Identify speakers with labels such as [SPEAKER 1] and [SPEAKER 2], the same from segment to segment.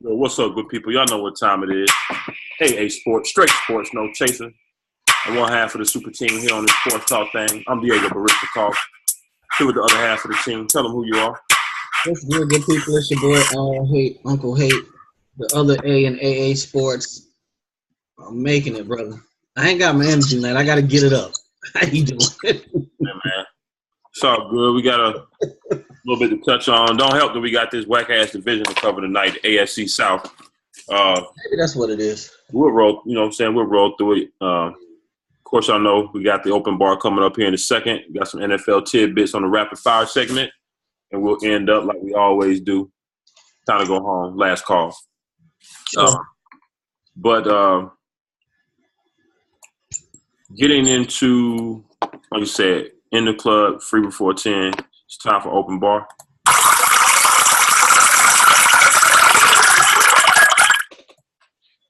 [SPEAKER 1] What's up, good people? Y'all know what time it is. AA Sports, straight sports, no chaser. I'm one half of the super team here on this sports talk thing. I'm Diego Barista Talk. Here with the other half of the team. Tell them who you are.
[SPEAKER 2] What's good, good people? It's your boy, Uncle Hate, the other A in AA Sports. I'm making it, brother. I ain't got my energy, man. I got to get it up. How you doing?
[SPEAKER 1] Yeah, man. It's all good. We got a little bit to touch on. Don't help that we got this whack-ass division to cover tonight, the AFC South.
[SPEAKER 2] Maybe that's what it is.
[SPEAKER 1] We'll roll, you know what I'm saying? We'll roll through it. Of course, y'all know we got the open bar coming up here in a second. We got some NFL tidbits on the rapid fire segment, and we'll end up like we always do. Time to go home. Last call.
[SPEAKER 2] Sure.
[SPEAKER 1] Getting into, like you said, in the club, free before 10. It's time for open bar.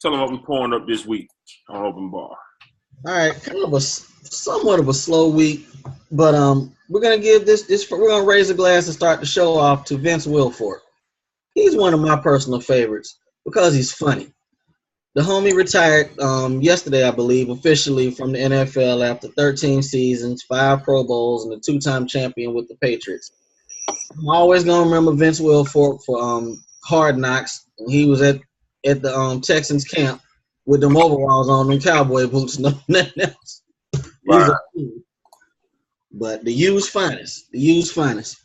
[SPEAKER 1] Tell them what we're pouring up this week on open bar.
[SPEAKER 2] All right, kind of somewhat of a slow week, but we're gonna give this we're gonna raise a glass and start the show off to Vince Wilfork. He's one of my personal favorites because he's funny. The homie retired yesterday, I believe, officially from the NFL after 13 seasons, 5 Pro Bowls, and a 2-time champion with the Patriots. I'm always going to remember Vince Wilfork for Hard Knocks. He was at the Texans camp with them overalls on, them cowboy boots, and nothing else. Wow. But the U's finest. The U's finest.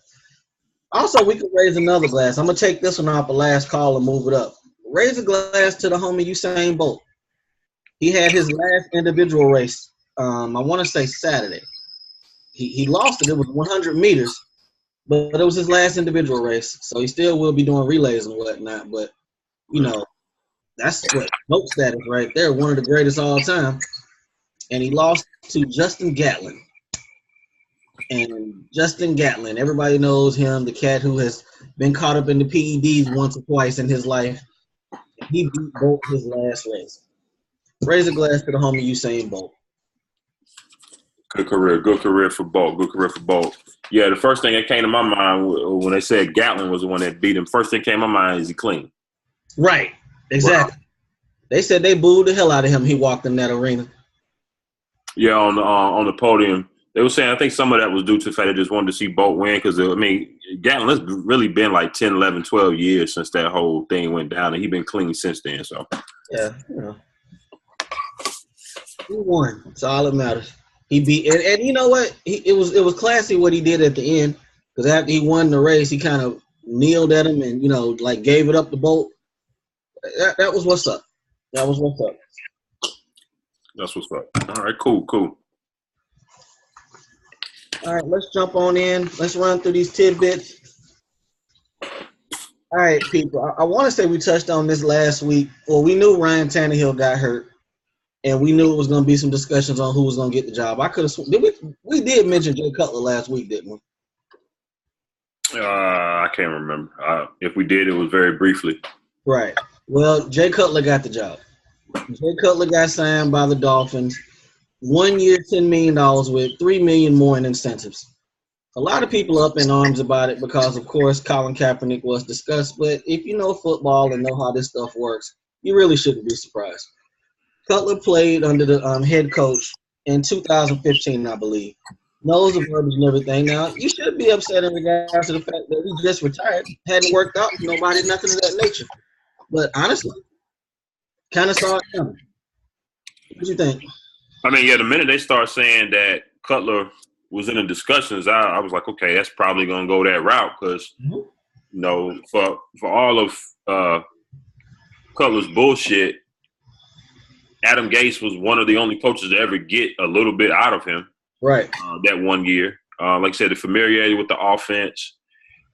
[SPEAKER 2] Also, we could raise another glass. I'm going to take this one off the last call and move it up. Raise a glass to the homie Usain Bolt. He had his last individual race, I want to say Saturday. He lost it. It was 100 meters, but it was his last individual race. So he still will be doing relays and whatnot. But, you know, that's what GOAT status right there, one of the greatest all time. And he lost to Justin Gatlin. And Justin Gatlin, everybody knows him, the cat who has been caught up in the PEDs once or twice in his life. He beat Bolt his last race. Raise a glass to the homie Usain Bolt.
[SPEAKER 1] Good career for Bolt. Good career for Bolt. Yeah, the first thing that came to my mind when they said Gatlin was the one that beat him, first thing came to my mind is he clean.
[SPEAKER 2] Right, exactly. Wow. They said they booed the hell out of him. He walked in that arena.
[SPEAKER 1] Yeah, on the podium. They were saying, I think some of that was due to the fact they just wanted to see Bolt win because, I mean, Gatlin, it's really been like 10, 11, 12 years since that whole thing went down, and he's been clean since then. So
[SPEAKER 2] yeah, you know. He won. That's all that matters. He beat – and you know what? It was classy what he did at the end because after he won the race, he kind of kneeled at him and, you know, like gave it up to Bolt. That was what's up. That was what's up.
[SPEAKER 1] That's what's up. All right, cool.
[SPEAKER 2] All right, let's jump on in. Let's run through these tidbits. All right, people. I want to say we touched on this last week. Well, we knew Ryan Tannehill got hurt, and we knew it was going to be some discussions on who was going to get the job. I could have we did mention Jay Cutler last week, didn't we?
[SPEAKER 1] I can't remember. If we did, it was very briefly.
[SPEAKER 2] Right. Well, Jay Cutler got the job. Jay Cutler got signed by the Dolphins. 1 year, $10 million with $3 million more in incentives. A lot of people up in arms about it because, of course, Colin Kaepernick was discussed. But if you know football and know how this stuff works, you really shouldn't be surprised. Cutler played under the head coach in 2015, I believe. Knows the verbiage and everything. Now, you should be upset in regards to the fact that he just retired. Hadn't worked out. Nobody, nothing of that nature. But honestly, kind of saw it coming. What do you think?
[SPEAKER 1] I mean, yeah, the minute they start saying that Cutler was in the discussions, I was like, okay, that's probably going to go that route because, you know, for all of Cutler's bullshit, Adam Gase was one of the only coaches to ever get a little bit out of him.
[SPEAKER 2] Right.
[SPEAKER 1] That 1 year. Like I said, the familiarity with the offense.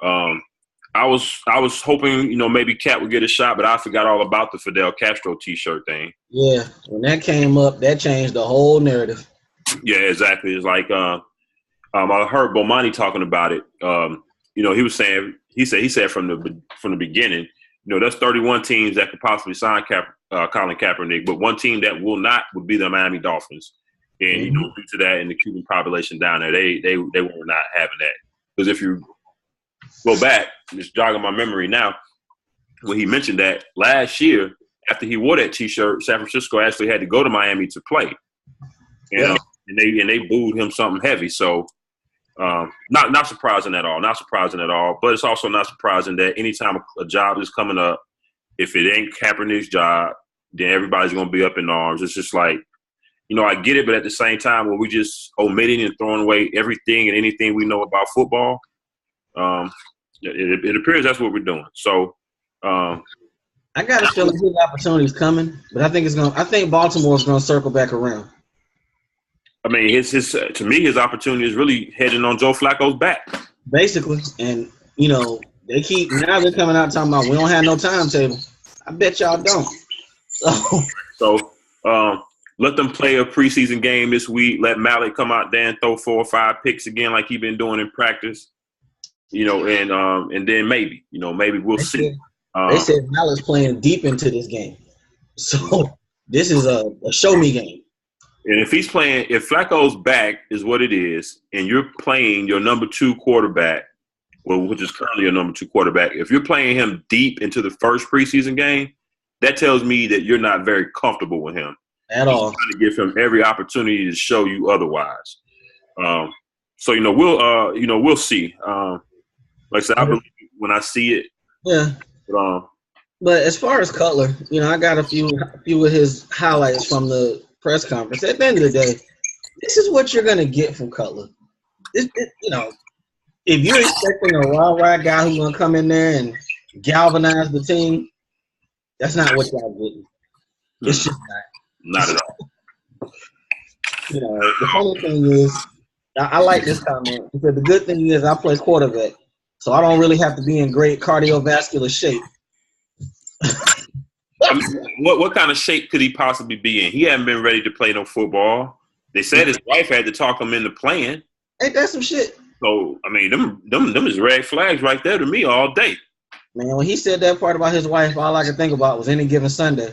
[SPEAKER 1] I was hoping, maybe Cat would get a shot, but I forgot all about the Fidel Castro T-shirt thing.
[SPEAKER 2] Yeah, when that came up, that changed the whole narrative.
[SPEAKER 1] Yeah, exactly. It's like I heard Bomani talking about it. He said from the beginning, there's 31 teams that could possibly sign Colin Kaepernick, but one team that will not would be the Miami Dolphins. And due to that and the Cuban population down there, they were not having that. Because if you go back, just jogging my memory now, when he mentioned that last year, after he wore that T-shirt, San Francisco actually had to go to Miami to play, and they booed him something heavy. So not surprising at all. Not surprising at all. But it's also not surprising that anytime a job is coming up, if it ain't Kaepernick's job, then everybody's gonna be up in arms. It's just like, I get it, but at the same time, when we just omitting and throwing away everything and anything we know about football, it appears that's what we're doing. So,
[SPEAKER 2] I got a feeling his opportunity is coming, but I think Baltimore's gonna circle back around.
[SPEAKER 1] I mean, to me, his opportunity is really heading on Joe Flacco's back.
[SPEAKER 2] Basically, and they're coming out talking about we don't have no timetable. I bet y'all don't.
[SPEAKER 1] So, let them play a preseason game this week. Let Malik come out there and throw 4 or 5 picks again like he's been doing in practice. And then maybe we'll see.
[SPEAKER 2] They said Malik's playing deep into this game. So this is a show me game.
[SPEAKER 1] And if Flacco's back is what it is, and you're playing your number 2 quarterback, which is currently your number 2 quarterback, if you're playing him deep into the first preseason game, that tells me that you're not very comfortable with him.
[SPEAKER 2] At all.
[SPEAKER 1] Trying to give him every opportunity to show you otherwise. So we'll see. Like I said, I believe when I see it.
[SPEAKER 2] Yeah. But as far as Cutler, I got a few of his highlights from the press conference. At the end of the day, this is what you're gonna get from Cutler. If you're expecting a raw guy who's gonna come in there and galvanize the team, that's not what y'all getting. It's just not.
[SPEAKER 1] Not at all.
[SPEAKER 2] The funny thing is, I like this comment because the good thing is I play quarterback, so I don't really have to be in great cardiovascular shape.
[SPEAKER 1] I mean, what kind of shape could he possibly be in? He hadn't been ready to play no football. They said his wife had to talk him into playing.
[SPEAKER 2] Ain't that some shit?
[SPEAKER 1] So I mean, them is red flags right there to me all day.
[SPEAKER 2] Man, when he said that part about his wife, all I could think about was Any Given Sunday.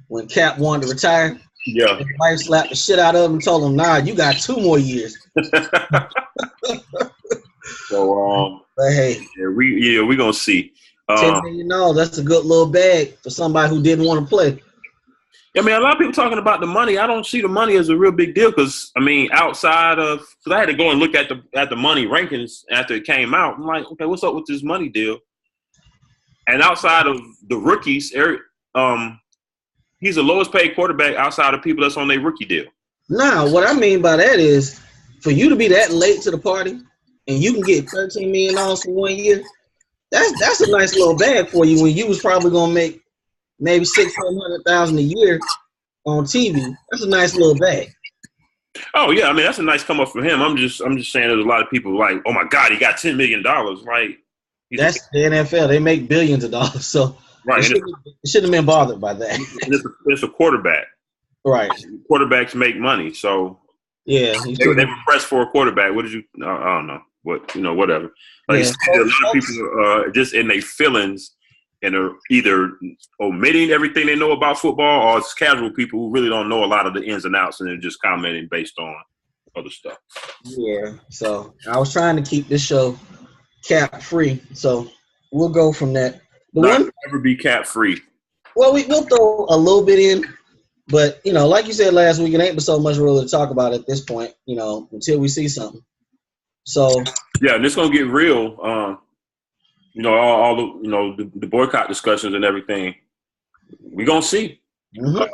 [SPEAKER 2] When Cap wanted to retire,
[SPEAKER 1] his
[SPEAKER 2] wife slapped the shit out of him and told him, "Nah, you got 2 more years."
[SPEAKER 1] So,
[SPEAKER 2] but hey,
[SPEAKER 1] we gonna see.
[SPEAKER 2] That's a good little bag for somebody who didn't want to play.
[SPEAKER 1] I mean, a lot of people talking about the money. I don't see the money as a real big deal because outside of because I had to go and look at the money rankings after it came out. I'm like, okay, what's up with this money deal? And outside of the rookies, he's the lowest paid quarterback outside of people that's on their rookie deal.
[SPEAKER 2] Nah, what I mean by that is for you to be that late to the party and you can get $13 million for 1 year, that's a nice little bag for you when you was probably gonna make maybe $600,000 a year on TV. That's a nice little bag.
[SPEAKER 1] Oh yeah, I mean that's a nice come up for him. I'm just saying there's a lot of people like, oh my God, he got $10 million. Like
[SPEAKER 2] that's the NFL. They make billions of dollars. So
[SPEAKER 1] right,
[SPEAKER 2] it shouldn't have been bothered by that.
[SPEAKER 1] It's a quarterback.
[SPEAKER 2] Right.
[SPEAKER 1] Quarterbacks make money, so
[SPEAKER 2] yeah.
[SPEAKER 1] They were pressed for a quarterback. What did you? I don't know. Whatever. Like a lot of people are just in their feelings and are either omitting everything they know about football, or it's casual people who really don't know a lot of the ins and outs and they're just commenting based on other stuff.
[SPEAKER 2] Yeah. So I was trying to keep this show cap free, so we'll go from that.
[SPEAKER 1] Never be cap free.
[SPEAKER 2] Well, we'll throw a little bit in, but like you said last week, it ain't so much really to talk about at this point. Until we see something. So
[SPEAKER 1] yeah, and it's gonna get real. All the boycott discussions and everything. We gonna see.
[SPEAKER 2] Mm-hmm.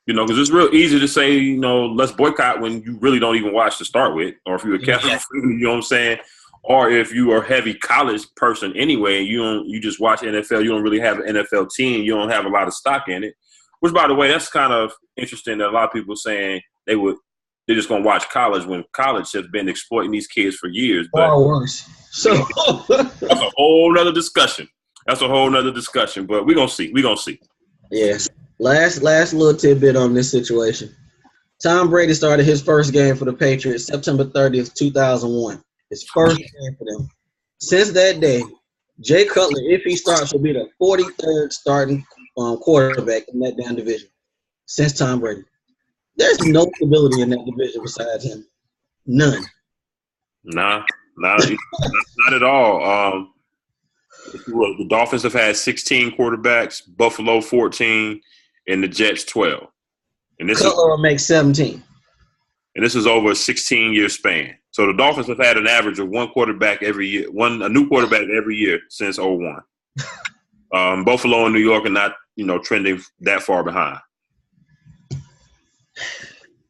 [SPEAKER 1] Because it's real easy to say, let's boycott when you really don't even watch to start with, or if you're a Catholic, you know what I'm saying. Or if you are a heavy college person anyway, and you just watch NFL, you don't really have an NFL team, you don't have a lot of stock in it. Which, by the way, that's kind of interesting that a lot of people saying they're just going to watch college when college has been exploiting these kids for years. But
[SPEAKER 2] far worse. So
[SPEAKER 1] that's a whole nother discussion. But we're going to see.
[SPEAKER 2] Yes. Last little tidbit on this situation. Tom Brady started his first game for the Patriots September 30th, 2001. His first game for them. Since that day, Jay Cutler, if he starts, will be the 43rd starting quarterback in that damn division since Tom Brady. There's no stability in that division besides him. None.
[SPEAKER 1] Nah, not at all. The Dolphins have had 16 quarterbacks, Buffalo 14, and the Jets 12. And
[SPEAKER 2] Cutler will make 17.
[SPEAKER 1] And this is over a 16-year span. So the Dolphins have had an average of one quarterback every year, a new quarterback every year since 2001. Buffalo and New York are not, trending that far behind.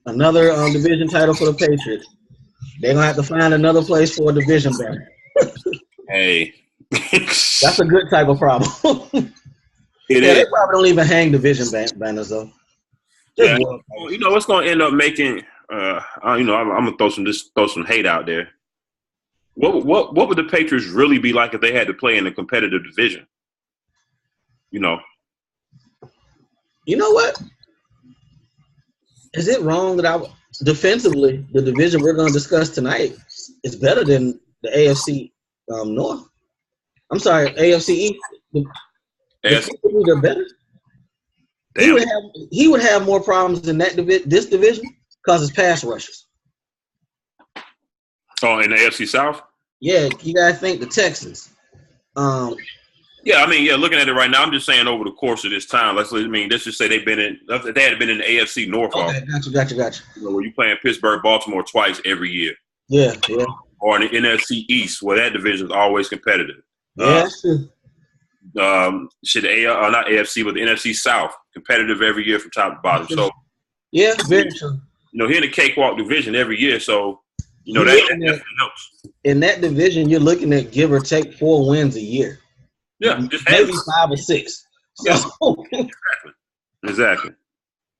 [SPEAKER 2] Another division title for the Patriots. They're going to have to find another place for a division banner.
[SPEAKER 1] Hey.
[SPEAKER 2] That's a good type of problem. They probably don't even hang division banners, though.
[SPEAKER 1] Yeah, what's going to end up making I'm going to throw some hate out there. What would the Patriots really be like if they had to play in a competitive division?
[SPEAKER 2] You know what? Is it wrong that defensively, the division we're going to discuss tonight is better than the AFC North? I'm sorry, AFC East. Defensively, they're better. He would have more problems in this division because it's pass rushes.
[SPEAKER 1] Oh, in the AFC South?
[SPEAKER 2] Yeah, you got to think the Texans.
[SPEAKER 1] Looking at it right now, I'm just saying over the course of this time, let's just say they had been in the AFC North.
[SPEAKER 2] Okay, gotcha.
[SPEAKER 1] Where you're playing Pittsburgh, Baltimore twice every year.
[SPEAKER 2] Yeah.
[SPEAKER 1] Or in the NFC East, where that division is always competitive.
[SPEAKER 2] Yeah,
[SPEAKER 1] not AFC, but the NFC South, competitive every year from top to bottom. So,
[SPEAKER 2] yeah, very true.
[SPEAKER 1] Here in the cakewalk division every year, so that definitely helps.
[SPEAKER 2] In that division, you're looking at give or take 4 wins a year.
[SPEAKER 1] Yeah,
[SPEAKER 2] maybe 5 or 6. So,
[SPEAKER 1] exactly.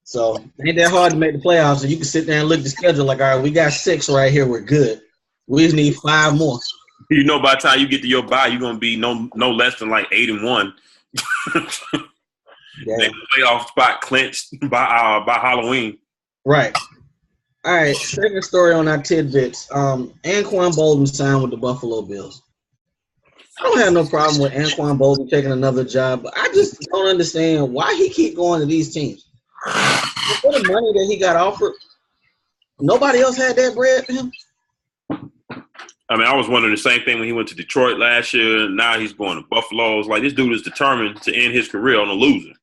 [SPEAKER 2] So ain't that hard to make the playoffs? So you can sit there and look at the schedule like, all right, we got 6 right here, we're good. We just need 5 more.
[SPEAKER 1] By the time you get to your bye, you're gonna be no less than like 8-1. Yeah. Playoff spot clinched by Halloween.
[SPEAKER 2] Right. All right. Second story on our tidbits. Anquan Bolden signed with the Buffalo Bills. I don't have no problem with Anquan Bolden taking another job, but I just don't understand why he keep going to these teams. For the money that he got offered, nobody else had that bread for him.
[SPEAKER 1] I was wondering the same thing when he went to Detroit last year. Now he's going to Buffalo. It's like this dude is determined to end his career on a loser.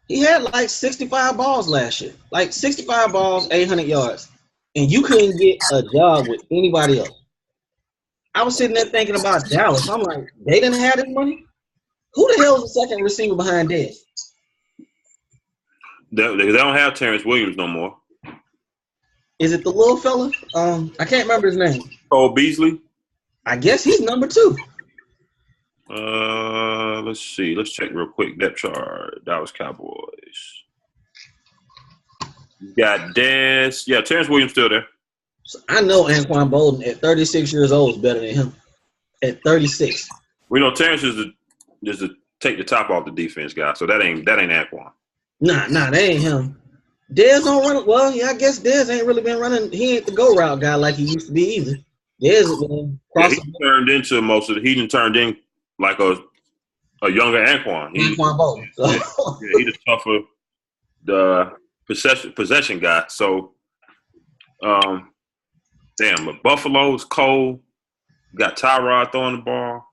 [SPEAKER 2] He had like 65 balls last year. Like 65 balls, 800 yards. And you couldn't get a job with anybody else. I was sitting there thinking about Dallas. I'm like, they didn't have this money? Who the hell is the second receiver behind Dez?
[SPEAKER 1] They don't have Terrence Williams no more.
[SPEAKER 2] Is it the little fella? I can't remember his name.
[SPEAKER 1] Cole Beasley?
[SPEAKER 2] I guess he's number 2.
[SPEAKER 1] Let's see. Let's check real quick. Depth chart. Dallas Cowboys. You got Dez. Yeah, Terrence Williams still there.
[SPEAKER 2] So I know Anquan Bolden at 36 years old is better than him. At 36.
[SPEAKER 1] We know Terrence is the take the top off the defense guy. So that ain't Anquan.
[SPEAKER 2] Nah, that ain't him. Dez don't run. Well, yeah, I guess Dez ain't really been running. He ain't the go route guy like he used to be either. Dez has been
[SPEAKER 1] he turned into most of it. He didn't turn in like a younger Anquan.
[SPEAKER 2] Anquan Bolden. So.
[SPEAKER 1] Yeah, he's the tougher possession guy. So, but Buffalo's cold. Got Tyrod throwing the ball.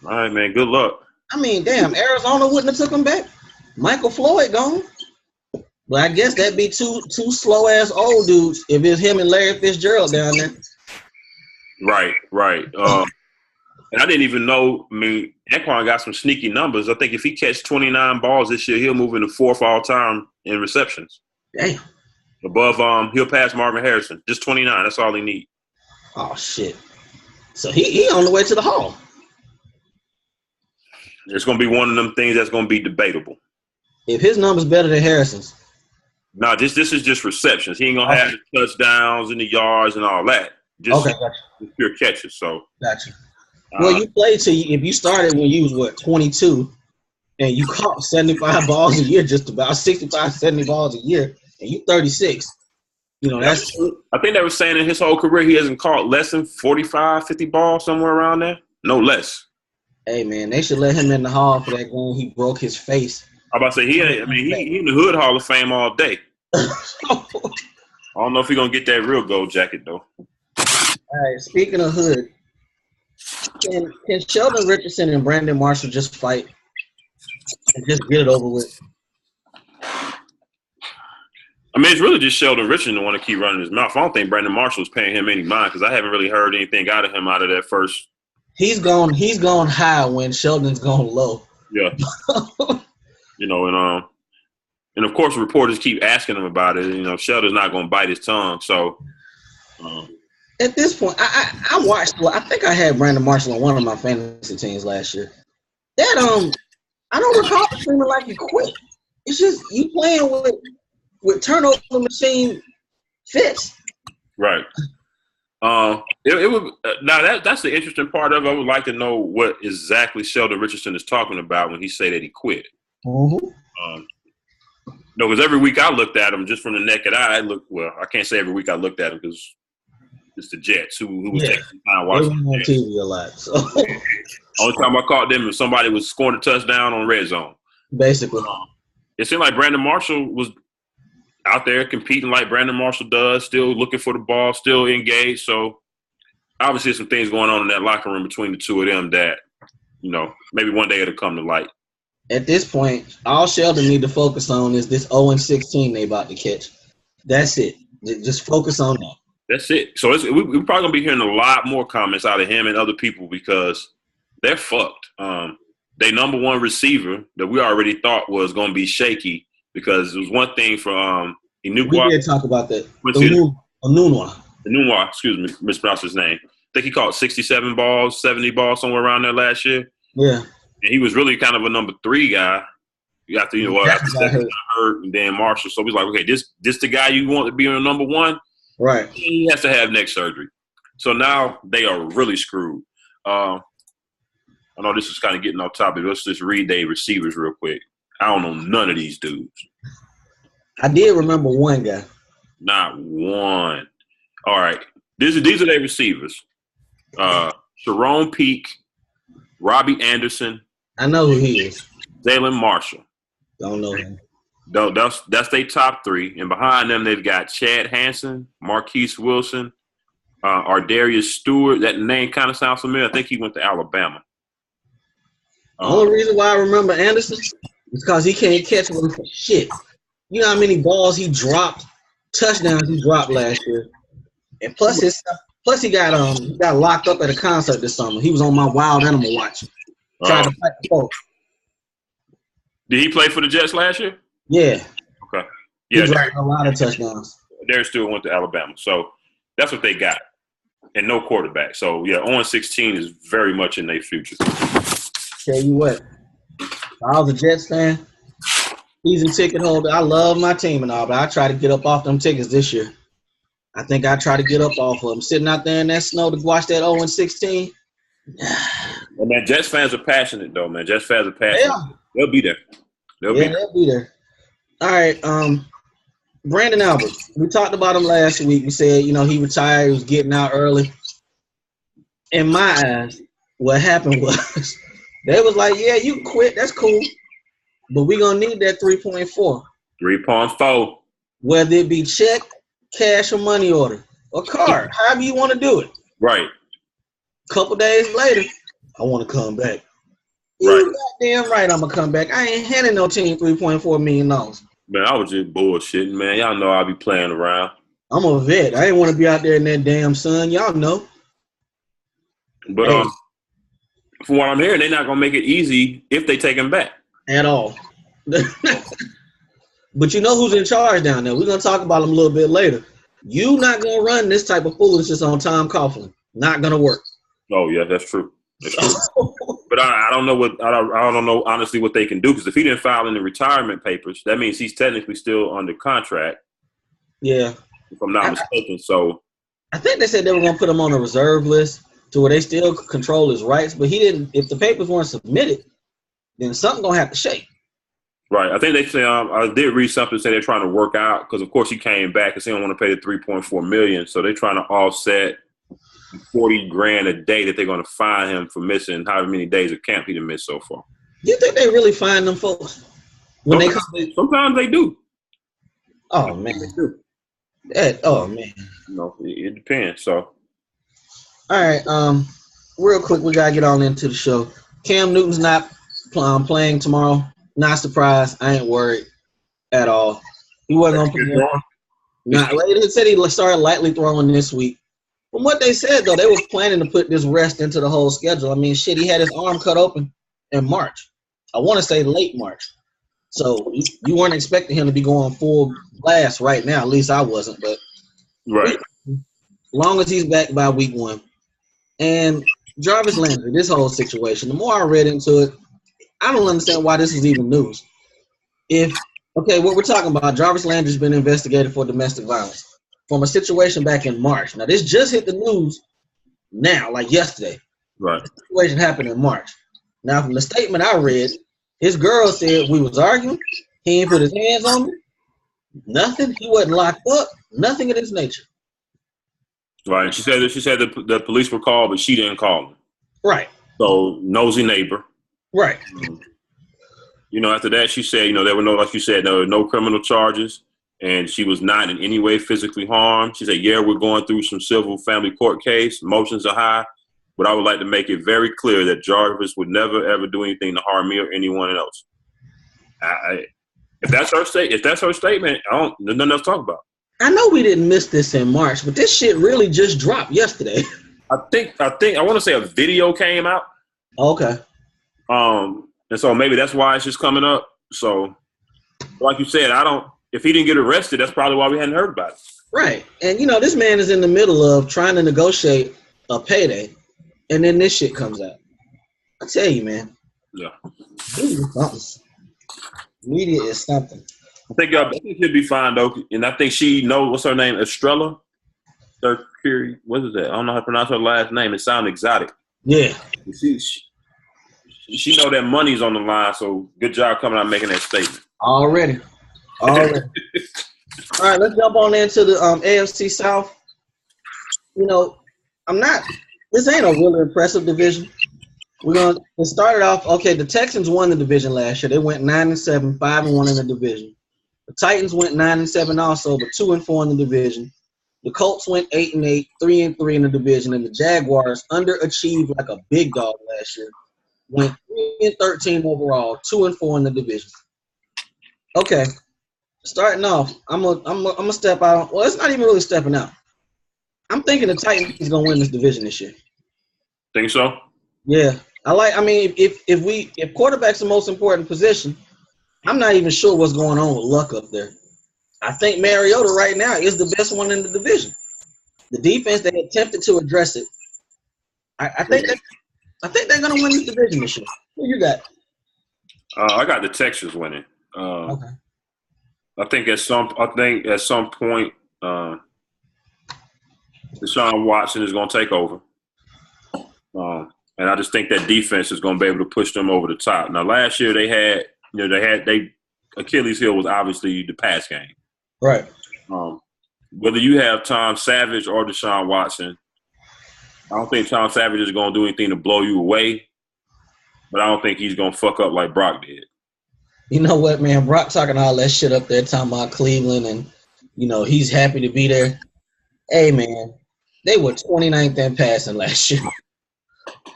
[SPEAKER 1] All right, man. Good luck.
[SPEAKER 2] Arizona wouldn't have took him back. Michael Floyd gone. But I guess that'd be two slow ass old dudes if it's him and Larry Fitzgerald down there.
[SPEAKER 1] Right. And I didn't even know. Anquan got some sneaky numbers. I think if he catch 29 balls this year, he'll move into 4th all time in receptions.
[SPEAKER 2] Damn.
[SPEAKER 1] Above, he'll pass Marvin Harrison. Just 29. That's all he needs.
[SPEAKER 2] Oh shit. So he on the way to the Hall.
[SPEAKER 1] It's going to be one of them things that's going to be debatable.
[SPEAKER 2] if his number's better than Harrison's.
[SPEAKER 1] No, this is just receptions. He ain't gonna have the touchdowns and the yards and all that. Just pure catches. So
[SPEAKER 2] gotcha. Well, you played if you started when you was 22, and you caught 75 balls a year, just about 65, 70 balls a year, and you 36. That's.
[SPEAKER 1] I think they were saying in his whole career he hasn't caught less than 45, 50 balls, somewhere around there. No less.
[SPEAKER 2] Hey man, they should let him in the hall for that game. He broke his face.
[SPEAKER 1] I'm about to say he in the Hood Hall of Fame all day. I don't know if he's gonna get that real gold jacket though.
[SPEAKER 2] All right, speaking of Hood, can Sheldon Richardson and Brandon Marshall just fight and just get it over with?
[SPEAKER 1] I mean, it's really just Sheldon Richardson that want to keep running his mouth. I don't think Brandon Marshall is paying him any mind because I haven't really heard anything out of him out of that first.
[SPEAKER 2] He's gone high when Sheldon's gone low.
[SPEAKER 1] Yeah. And of course reporters keep asking him about it. Sheldon's not going to bite his tongue. So
[SPEAKER 2] at this point, I watched. Well, I think I had Brandon Marshall on one of my fantasy teams last year. That I don't recall seeming like he quit. It's just you playing with turnover machine fits.
[SPEAKER 1] Right. It would now that's the interesting part of it. I would like to know what exactly Sheldon Richardson is talking about when he say that he quit.
[SPEAKER 2] Mm-hmm.
[SPEAKER 1] No, because every week I looked at him just from the naked eye. I can't say every week I looked at him because it's the Jets who was taking time watching
[SPEAKER 2] on TV a lot. So
[SPEAKER 1] only time I caught them if somebody was scoring a touchdown on red zone.
[SPEAKER 2] Basically,
[SPEAKER 1] it seemed like Brandon Marshall was out there competing like Brandon Marshall does, still looking for the ball, still engaged. So obviously, some things going on in that locker room between the two of them that maybe one day it'll come to light.
[SPEAKER 2] At this point, all Sheldon need to focus on is this 0-16 they about to catch. That's it. Just focus on that.
[SPEAKER 1] That's it. So we're probably going to be hearing a lot more comments out of him and other people because they're fucked. They number one receiver that we already thought was going to be shaky because it was one thing for Enunwa.
[SPEAKER 2] We did talk about that.
[SPEAKER 1] Enunwa, excuse me, mispronounced his name. I think he caught 67 balls, 70 balls, somewhere around there last year.
[SPEAKER 2] Yeah.
[SPEAKER 1] And he was really kind of a number 3 guy. After Stephens got hurt and then Marshall. So he's like, okay, this the guy you want to be on number 1?
[SPEAKER 2] Right.
[SPEAKER 1] He has to have neck surgery. So now they are really screwed. I know this is kind of getting off topic. Let's just read their receivers real quick. I don't know none of these dudes.
[SPEAKER 2] I did remember one guy.
[SPEAKER 1] Not one. All right. These are their receivers. Sharon Peak, Robbie Anderson.
[SPEAKER 2] I know who he is.
[SPEAKER 1] Jalen Marshall.
[SPEAKER 2] Don't know him.
[SPEAKER 1] That's their top 3. And behind them, they've got Chad Hansen, Marquise Wilson, Ardarius Stewart. That name kind of sounds familiar. I think he went to Alabama.
[SPEAKER 2] The only reason why I remember Anderson is because he can't catch one for shit. You know how many balls he dropped, touchdowns he dropped last year. And plus he got locked up at a concert this summer. He was on my wild animal watch. Trying to fight the folks.
[SPEAKER 1] Did he play for the Jets last year?
[SPEAKER 2] Yeah.
[SPEAKER 1] Okay.
[SPEAKER 2] Yeah, he dropped a lot of touchdowns.
[SPEAKER 1] Darius Stewart went to Alabama. So that's what they got. And no quarterback. So, 0-16 is very much in their future.
[SPEAKER 2] Tell you what, I was a Jets fan, season ticket holder. I love my team and all, but I try to get up off them tickets this year. I think I try to get up off of them. Sitting out there in that snow to watch that 0-16.
[SPEAKER 1] Well, man, Jets fans are passionate, though, man. Jets fans are passionate. Yeah. They'll be there. They'll be there.
[SPEAKER 2] All right, Brandon Albert. We talked about him last week. We said, he retired. He was getting out early. In my eyes, what happened was they was like, yeah, you can quit. That's cool. But we're going to need that 3.4.
[SPEAKER 1] 3.4.
[SPEAKER 2] Whether it be check, cash, or money order, or card, however you want to do it.
[SPEAKER 1] Right.
[SPEAKER 2] Couple days later, I want to come back.
[SPEAKER 1] Right.
[SPEAKER 2] You goddamn right I'm going to come back. I ain't handing no team $3.4 million.
[SPEAKER 1] Man, I was just bullshitting, man. Y'all know I'll be playing around.
[SPEAKER 2] I'm a vet. I ain't want to be out there in that damn sun. Y'all know.
[SPEAKER 1] But from what I'm hearing, they're not going to make it easy if they take him back.
[SPEAKER 2] At all. But you know who's in charge down there. We're going to talk about him a little bit later. You not going to run this type of foolishness on Tom Coughlin. Not going to work.
[SPEAKER 1] Oh, yeah, that's true. That's true. But I don't know I don't know honestly what they can do, because if he didn't file in the retirement papers, that means he's technically still under contract.
[SPEAKER 2] Yeah,
[SPEAKER 1] if I'm not mistaken. So
[SPEAKER 2] I think they said they were going to put him on a reserve list to where they still control his rights, but he didn't. If the papers weren't submitted, then something gonna have to shake.
[SPEAKER 1] right, I think they say I did read something say they're trying to work out, because of course he came back and they don't want to pay the $3.4 million, so they're trying to offset $40,000 a day that they're going to fine him for missing however many days of camp he done missed so far.
[SPEAKER 2] You think they really fine them folks when
[SPEAKER 1] sometimes they do.
[SPEAKER 2] Oh man,
[SPEAKER 1] they do.
[SPEAKER 2] Oh man.
[SPEAKER 1] It depends. So,
[SPEAKER 2] all right. Real quick, we gotta get on into the show. Cam Newton's not playing tomorrow. Not surprised. I ain't worried at all. He wasn't gonna play. They said he started lightly throwing this week. From what they said, though, they was planning to put this rest into the whole schedule. I mean, shit, he had his arm cut open in March. I want to say late March. So you weren't expecting him to be going full blast right now. At least I wasn't. But
[SPEAKER 1] right,
[SPEAKER 2] long as he's back by week 1. And Jarvis Landry, this whole situation, the more I read into it, I don't understand why this is even news. What we're talking about, Jarvis Landry's been investigated for domestic violence from a situation back in March. Now, this just hit the news now, like yesterday.
[SPEAKER 1] Right.
[SPEAKER 2] The situation happened in March. Now, from the statement I read, his girl said we was arguing. He ain't put his hands on me. Nothing. He wasn't locked up. Nothing of this nature.
[SPEAKER 1] Right. And she said the police were called, but she didn't call them.
[SPEAKER 2] Right.
[SPEAKER 1] So, nosy neighbor.
[SPEAKER 2] Right.
[SPEAKER 1] After that, she said, there were there were no criminal charges, and she was not in any way physically harmed. She said, we're going through some civil family court case. Emotions are high, but I would like to make it very clear that Jarvis would never, ever do anything to harm me or anyone else. If that's her statement, there's nothing else to talk about.
[SPEAKER 2] I know we didn't miss this in March, but this shit really just dropped yesterday.
[SPEAKER 1] I want to say a video came out.
[SPEAKER 2] Okay.
[SPEAKER 1] And so maybe that's why it's just coming up. So, like you said, if he didn't get arrested, that's probably why we hadn't heard about it. Right.
[SPEAKER 2] And, this man is in the middle of trying to negotiate a payday, and then this shit comes out. I tell you, man.
[SPEAKER 1] Yeah.
[SPEAKER 2] Media is something.
[SPEAKER 1] I think he'll be fine, though. And I think she knows, what's her name? Estrella? What is that? I don't know how to pronounce her last name. It sounds exotic.
[SPEAKER 2] Yeah.
[SPEAKER 1] She know that money's on the line, so good job coming out and making that statement.
[SPEAKER 2] Already. All right, let's jump on into the AFC South. This ain't a really impressive division. It started off, the Texans won the division last year. They went 9-7, 5-1 in the division. The Titans went 9-7 also, but 2-4 in the division. The Colts went 8-8, 3-3 in the division, and the Jaguars underachieved like a big dog last year. Went 3-13 overall, 2-4 in the division. Okay, starting off, I'm gonna step out. Well, it's not even really stepping out. I'm thinking the Titans is gonna win this division this year.
[SPEAKER 1] Think so?
[SPEAKER 2] Yeah, if quarterback's the most important position, I'm not even sure what's going on with Luck up there. I think Mariota right now is the best one in the division. The defense, they attempted to address it. I think they're gonna win this division this year. Who you got?
[SPEAKER 1] I got the Texans winning.
[SPEAKER 2] Okay.
[SPEAKER 1] I think at some point, Deshaun Watson is going to take over, and I just think that defense is going to be able to push them over the top. Now, last year they Achilles heel was obviously the pass game.
[SPEAKER 2] Right.
[SPEAKER 1] Whether you have Tom Savage or Deshaun Watson, I don't think Tom Savage is going to do anything to blow you away, but I don't think he's going to fuck up like Brock did.
[SPEAKER 2] You know what, man? Brock talking all that shit up there, talking about Cleveland, and, he's happy to be there. Hey, man, they were 29th in passing last year.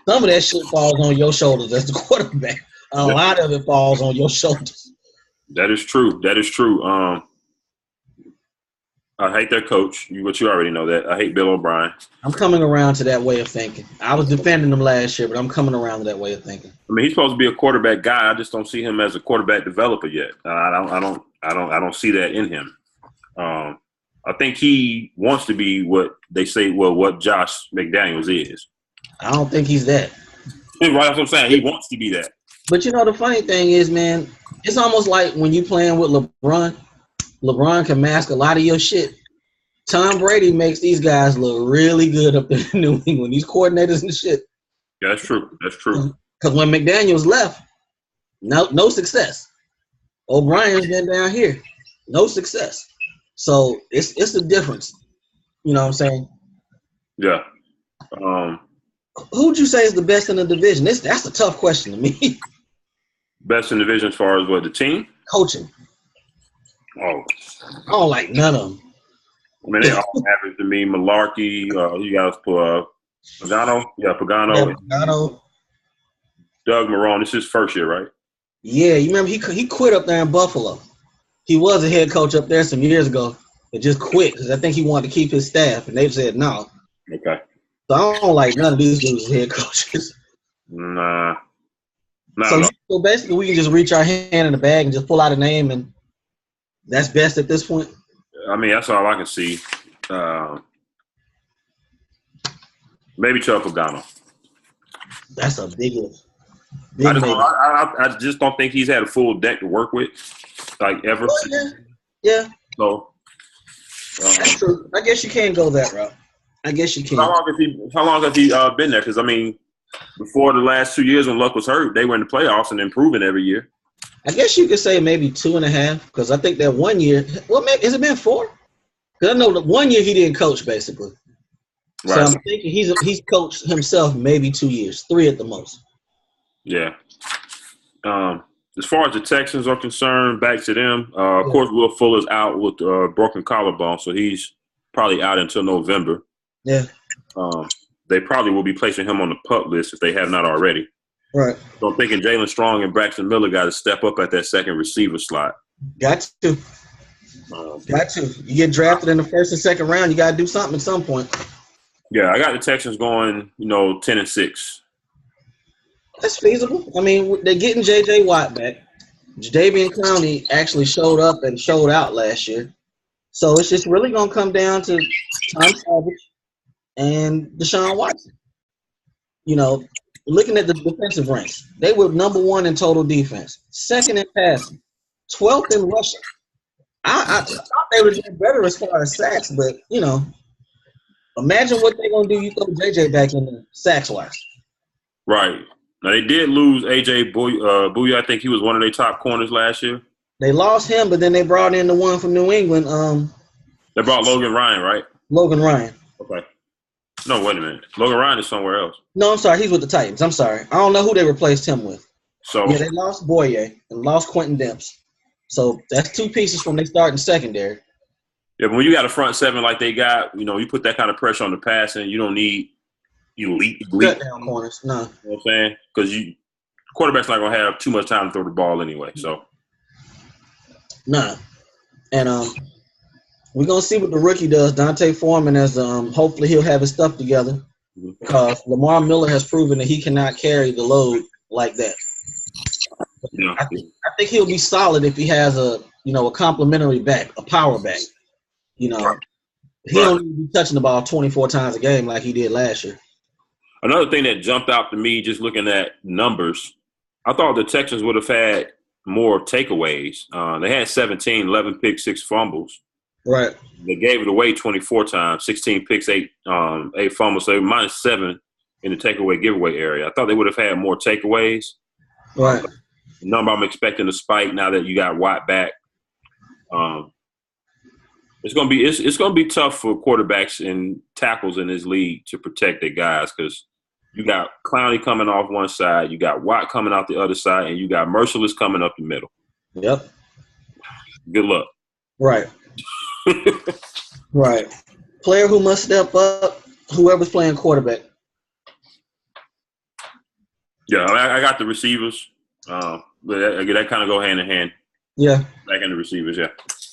[SPEAKER 2] Some of that shit falls on your shoulders as the quarterback. A lot of it falls on your shoulders.
[SPEAKER 1] That is true. I hate their coach. But you already know that. I hate Bill O'Brien.
[SPEAKER 2] I'm coming around to that way of thinking. I was defending him last year, but I'm coming around to that way of thinking.
[SPEAKER 1] I mean, he's supposed to be a quarterback guy. I just don't see him as a quarterback developer yet. I don't see that in him. I think he wants to be what they say. Well, what Josh McDaniels is.
[SPEAKER 2] I don't think he's that.
[SPEAKER 1] Right, that's what I'm saying. He wants to be that.
[SPEAKER 2] But the funny thing is, man, it's almost like when you playing with LeBron. LeBron can mask a lot of your shit. Tom Brady makes these guys look really good up in New England. These coordinators and shit.
[SPEAKER 1] Yeah, that's true. That's true.
[SPEAKER 2] Because when McDaniels left, no success. O'Brien's been down here, no success. So it's the difference. You know what I'm saying?
[SPEAKER 1] Yeah.
[SPEAKER 2] Who would you say is the best in the division? That's a tough question to me.
[SPEAKER 1] Best in the division as far as what, the team?
[SPEAKER 2] Coaching.
[SPEAKER 1] Oh.
[SPEAKER 2] I don't like none of them.
[SPEAKER 1] I mean, they all average to me. Malarkey, you guys put Pagano? Yeah, Pagano.
[SPEAKER 2] Yeah, Pagano.
[SPEAKER 1] Doug Marrone. This is his first year, right?
[SPEAKER 2] Yeah, you remember he quit up there in Buffalo. He was a head coach up there some years ago, but just quit because I think he wanted to keep his staff, and they said no.
[SPEAKER 1] Okay.
[SPEAKER 2] So I don't like none of these dudes as head coaches.
[SPEAKER 1] Nah.
[SPEAKER 2] So basically, we can just reach our hand in the bag and just pull out a name, and that's best at this point.
[SPEAKER 1] I mean, that's all I can see. Maybe Chuck Pagano.
[SPEAKER 2] That's a big one.
[SPEAKER 1] I just don't think he's had a full deck to work with, like ever.
[SPEAKER 2] Oh, yeah.
[SPEAKER 1] So
[SPEAKER 2] that's true. I guess you can go that route. I guess you can.
[SPEAKER 1] How long has he been there? Because I mean, before the last 2 years when Luck was hurt, they were in the playoffs and improving every year.
[SPEAKER 2] I guess you could say maybe 2.5, because I think that 1 year. Well, maybe has it been 4? Because I know that 1 year he didn't coach basically. Right. So I'm thinking he's coached himself maybe 2 years, 3 at the most.
[SPEAKER 1] Yeah. As far as the Texans are concerned, back to them. Of course, Will Fuller's out with broken collarbone, so he's probably out until November.
[SPEAKER 2] Yeah.
[SPEAKER 1] They probably will be placing him on the PUP list if they have not already.
[SPEAKER 2] Right.
[SPEAKER 1] So I'm thinking Jalen Strong and Braxton Miller got to step up at that second receiver slot.
[SPEAKER 2] Got to. You get drafted in the first and second round, you got to do something at some point.
[SPEAKER 1] Yeah, I got the Texans going, 10-6.
[SPEAKER 2] That's feasible. I mean, they're getting J.J. Watt back. Jadeveon Clowney actually showed up and showed out last year. So it's just really going to come down to Tom Savage and Deshaun Watson. Looking at the defensive ranks, they were number 1 in total defense, 2nd in passing, 12th in rushing. I thought they were doing better as far as sacks, but, imagine what they're going to do. You throw J.J. back in the sacks-wise. Right.
[SPEAKER 1] Now, they did lose A.J. Bouye. I think he was one of their top corners last year.
[SPEAKER 2] They lost him, but then they brought in the one from New England.
[SPEAKER 1] They brought Logan Ryan, right?
[SPEAKER 2] Logan Ryan.
[SPEAKER 1] Okay. No, wait a minute. Logan Ryan is somewhere else.
[SPEAKER 2] No, I'm sorry. He's with the Titans. I'm sorry. I don't know who they replaced him with.
[SPEAKER 1] So
[SPEAKER 2] yeah, they lost Bouye and lost Quentin Demps. So that's 2 pieces from their starting secondary.
[SPEAKER 1] Yeah, but when you got a front seven like they got, you put that kind of pressure on the passing, you don't need elite
[SPEAKER 2] cut down corners. No.
[SPEAKER 1] You know what I'm saying? Because quarterback's not gonna have too much time to throw the ball anyway. So
[SPEAKER 2] nah. And we're gonna see what the rookie does, Dante Foreman, as hopefully he'll have his stuff together. Because Lamar Miller has proven that he cannot carry the load like that.
[SPEAKER 1] Yeah.
[SPEAKER 2] I think he'll be solid if he has a complimentary back, a power back. He don't need to be touching the ball 24 times a game like he did last year.
[SPEAKER 1] Another thing that jumped out to me just looking at numbers, I thought the Texans would have had more takeaways. They had 17, 11 picks, 6 fumbles.
[SPEAKER 2] Right.
[SPEAKER 1] They gave it away 24 times, 16 picks, 8 fumbles, so -7 in the takeaway giveaway area. I thought they would have had more takeaways.
[SPEAKER 2] Right.
[SPEAKER 1] The number I'm expecting to spike now that you got Watt back. It's gonna be tough for quarterbacks and tackles in this league to protect their guys because you got Clowney coming off one side, you got Watt coming out the other side, and you got Merciless coming up the middle.
[SPEAKER 2] Yep.
[SPEAKER 1] Good luck.
[SPEAKER 2] Right. Right. Player who must step up, whoever's playing quarterback.
[SPEAKER 1] Yeah, I got the receivers. But that kind of go hand in hand.
[SPEAKER 2] Yeah.
[SPEAKER 1] Back in the receivers, yeah.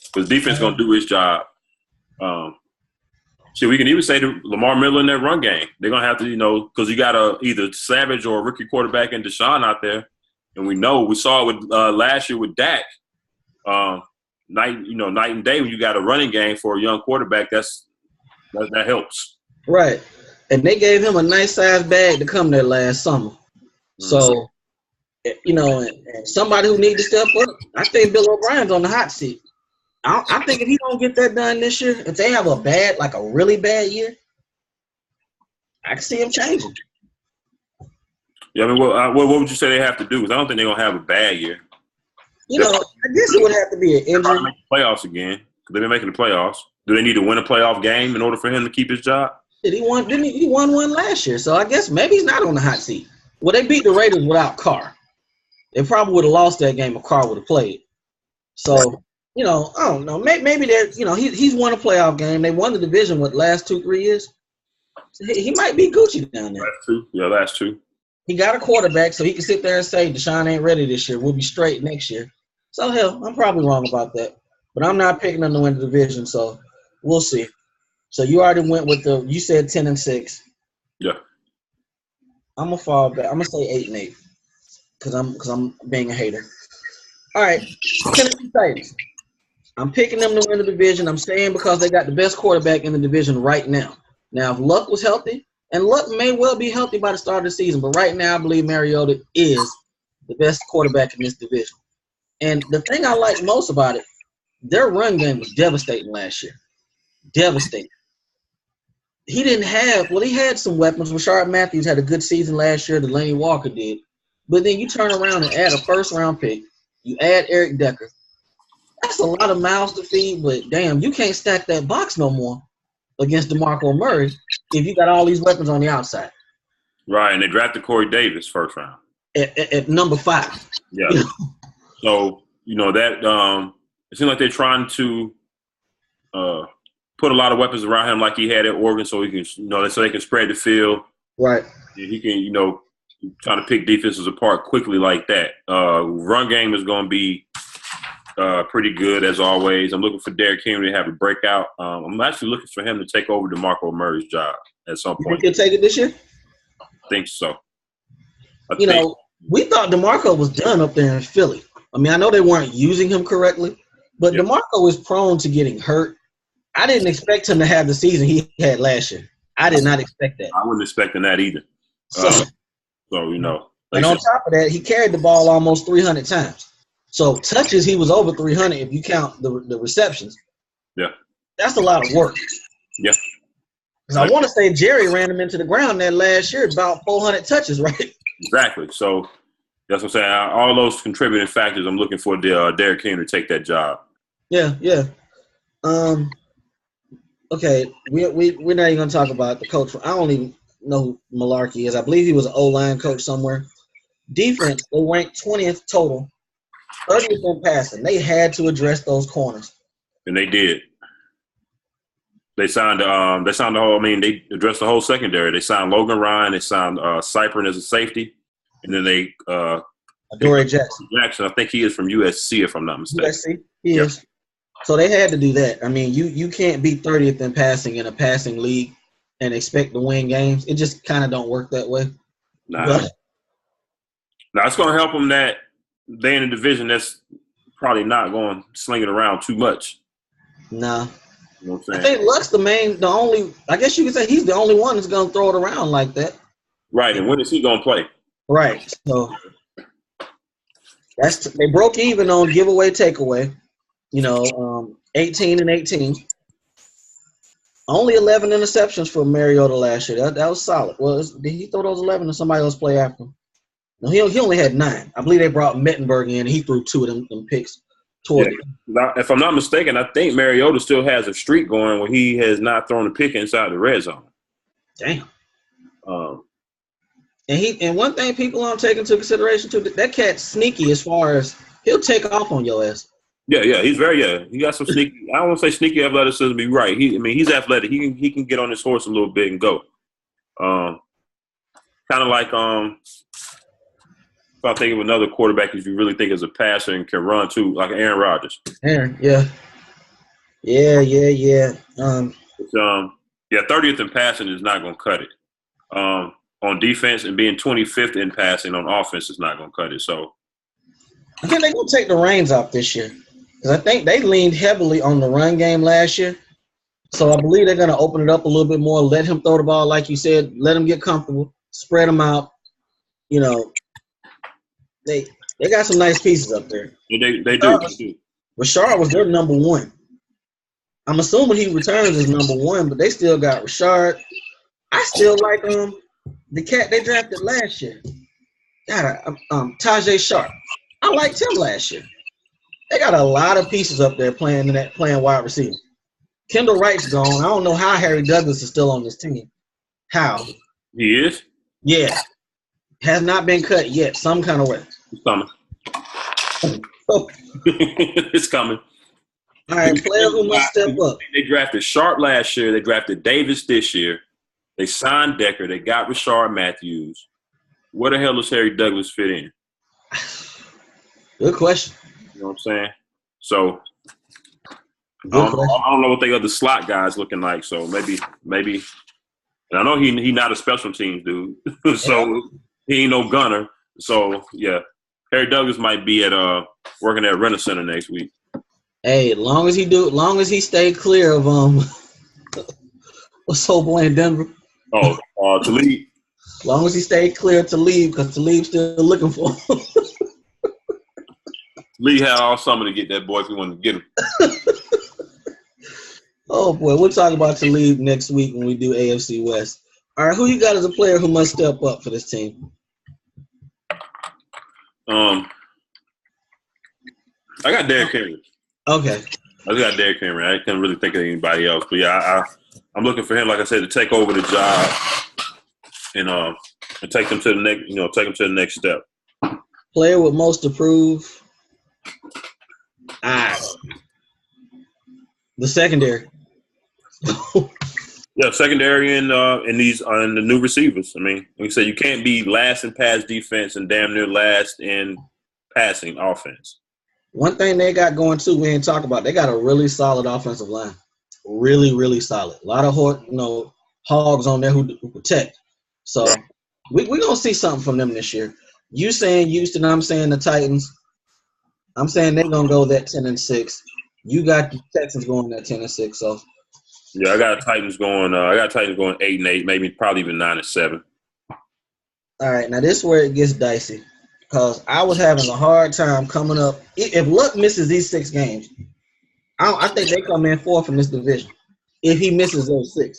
[SPEAKER 1] Because defense going to do its job. We can even say to Lamar Miller in that run game. They're going to have to, because you got either Savage or a rookie quarterback and Deshaun out there. And we saw it with last year with Dak. Night and day when you got a running game for a young quarterback, that helps.
[SPEAKER 2] Right. And they gave him a nice size bag to come there last summer. So, and somebody who needs to step up, I think Bill O'Brien's on the hot seat. I think if he don't get that done this year, if they have a really bad year, I can see him changing.
[SPEAKER 1] Yeah, I mean, what would you say they have to do? Because I don't think they're going to have a bad year.
[SPEAKER 2] I guess it would have to be an injury.
[SPEAKER 1] Make the playoffs again. They've been making the playoffs. Do they need to win a playoff game in order for him to keep his job?
[SPEAKER 2] He won one last year, so I guess maybe he's not on the hot seat. Well, they beat the Raiders without Carr. They probably would have lost that game if Carr would have played. So, I don't know. Maybe they're, he's won a playoff game. They won the division with last 2-3 years. So he might be Gucci down there.
[SPEAKER 1] Last two. Yeah, last two.
[SPEAKER 2] He got a quarterback, so he can sit there and say, Deshaun ain't ready this year. We'll be straight next year. So, hell, I'm probably wrong about that. But I'm not picking them to win the division, so we'll see. So you already went with you said 10-6.
[SPEAKER 1] Yeah.
[SPEAKER 2] I'm gonna fall back. I'm gonna say 8-8 because I'm being a hater. All right, Tennessee Titans. I'm picking them to win the division. I'm saying because they got the best quarterback in the division right now. Now, if Luck was healthy, and Luck may well be healthy by the start of the season, but right now I believe Mariota is the best quarterback in this division. And the thing I like most about it, their run game was devastating last year. Devastating. He had some weapons. Rashard Matthews had a good season last year. Delaney Walker did. But then you turn around and add a first-round pick. You add Eric Decker. That's a lot of mouths to feed, but damn, you can't stack that box no more against DeMarco Murray if you got all these weapons on the outside.
[SPEAKER 1] Right, and they drafted Corey Davis first round.
[SPEAKER 2] At number 5.
[SPEAKER 1] Yeah. So, that it seems like they're trying to put a lot of weapons around him like he had at Oregon so he can, so they can spread the field.
[SPEAKER 2] Right.
[SPEAKER 1] He can, trying to pick defenses apart quickly like that. Run game is going to be pretty good as always. I'm looking for Derrick Henry to have a breakout. I'm actually looking for him to take over DeMarco Murray's job at some point.
[SPEAKER 2] You think he'll take it this year?
[SPEAKER 1] I think so.
[SPEAKER 2] We thought DeMarco was done up there in Philly. I mean, I know they weren't using him correctly, but DeMarco is prone to getting hurt. I didn't expect him to have the season he had last year. I did not expect that.
[SPEAKER 1] I wasn't expecting that either. And
[SPEAKER 2] on top of that, he carried the ball almost 300 times. So touches, he was over 300 if you count the receptions.
[SPEAKER 1] Yeah.
[SPEAKER 2] That's a lot of work.
[SPEAKER 1] Yeah.
[SPEAKER 2] Because I want to say Jerry ran him into the ground that last year, about 400 touches, right?
[SPEAKER 1] Exactly. So that's what I'm saying. All those contributing factors, I'm looking for Derrick Henry to take that job.
[SPEAKER 2] Yeah. Okay, we're not even going to talk about the coach. I don't even know who Malarkey is. I believe he was an O-line coach somewhere. Defense, they ranked 20th total, 30th in passing. They had to address those corners.
[SPEAKER 1] And they did. They signed the whole. They addressed the whole secondary. They signed Logan Ryan. They signed Cypern as a safety, and then they
[SPEAKER 2] Adoree Jackson.
[SPEAKER 1] I think he is from USC, if I'm not mistaken.
[SPEAKER 2] USC, he is. So they had to do that. I mean, you can't be 30th in passing in a passing league and expect to win games. It just kind of don't work that way.
[SPEAKER 1] Now it's going to help them that they in a division that's probably not going to sling it around too much.
[SPEAKER 2] Nah.
[SPEAKER 1] You know what I'm saying?
[SPEAKER 2] I think Luck's I guess you could say he's the only one that's going to throw it around like that.
[SPEAKER 1] Right, and when is he going to play?
[SPEAKER 2] Right. So they broke even on giveaway, takeaway. 18 and 18. Only 11 interceptions for Mariota last year. That was solid. Well, did he throw those 11 or somebody else play after him? No, he only had 9. I believe they brought Mettenberg in, and he threw 2 of them picks toward him.
[SPEAKER 1] Now, if I'm not mistaken, I think Mariota still has a streak going where he has not thrown a pick inside the red zone.
[SPEAKER 2] Damn. And one thing people don't take into consideration, too, that cat's sneaky as far as he'll take off on your ass.
[SPEAKER 1] Yeah, he's he got some sneaky. I don't want to say sneaky athleticism. Be right. He's athletic. He can get on his horse a little bit and go. Kind of like if I think of another quarterback, if you really think is a passer and can run too, like Aaron Rodgers.
[SPEAKER 2] Aaron, yeah.
[SPEAKER 1] 30th in passing is not going to cut it. On defense and being 25th in passing on offense is not going to cut it. So
[SPEAKER 2] I think they're going to take the reins off this year. Because I think they leaned heavily on the run game last year. So I believe they're going to open it up a little bit more, let him throw the ball, like you said, let him get comfortable, spread him out, They got some nice pieces up there.
[SPEAKER 1] They do.
[SPEAKER 2] Rashard was their number one. I'm assuming he returns as number one, but they still got Rashard. I still like the cat they drafted last year. God, Tajay Sharp. I liked him last year. They got a lot of pieces up there playing wide receiver. Kendall Wright's gone. I don't know how Harry Douglas is still on this team. How?
[SPEAKER 1] He is?
[SPEAKER 2] Yeah. Has not been cut yet, some kind of way.
[SPEAKER 1] It's coming. It's coming.
[SPEAKER 2] All right, player who must step up.
[SPEAKER 1] They drafted Sharp last year. They drafted Davis this year. They signed Decker. They got Rashard Matthews. Where the hell does Harry Douglas fit in?
[SPEAKER 2] Good question.
[SPEAKER 1] You know what I'm saying? So I don't know what they other slot guys looking like. So maybe. And I know he not a special teams dude. So he ain't no gunner. So yeah, Harry Douglas might be at working at Renner Center next week.
[SPEAKER 2] Hey, long as he stay clear of what's old boy in Denver?
[SPEAKER 1] Talib.
[SPEAKER 2] Long as he stay clear to leave, because Talib's still looking for him.
[SPEAKER 1] Lee had all summer to get that boy if he wanted to get him.
[SPEAKER 2] Oh boy, we'll talk about Talib next week when we do AFC West. All right, who you got as a player who must step up for this team?
[SPEAKER 1] I got Derrick Henry.
[SPEAKER 2] Okay.
[SPEAKER 1] I got Derrick Henry. I couldn't really think of anybody else, but yeah, I'm looking for him, like I said, to take over the job and take them to the next, take them to the next step.
[SPEAKER 2] Player with most to prove. The secondary.
[SPEAKER 1] Yeah, secondary and the new receivers. I mean, like you said, you can't be last in pass defense and damn near last in passing offense.
[SPEAKER 2] One thing they got going too, we ain't talk about. They got a really solid offensive line. Really, really solid. A lot of hogs on there who protect. So we're gonna see something from them this year. You saying Houston, I'm saying the Titans. I'm saying they're gonna go that 10-6. You got the Texans going that 10-6. So
[SPEAKER 1] yeah, I got Titans going. 8-8, maybe probably even 9-7.
[SPEAKER 2] All right, now this is where it gets dicey, because I was having a hard time coming up. If Luck misses these 6 games, I think they come in 4th in this division. If he misses those 6,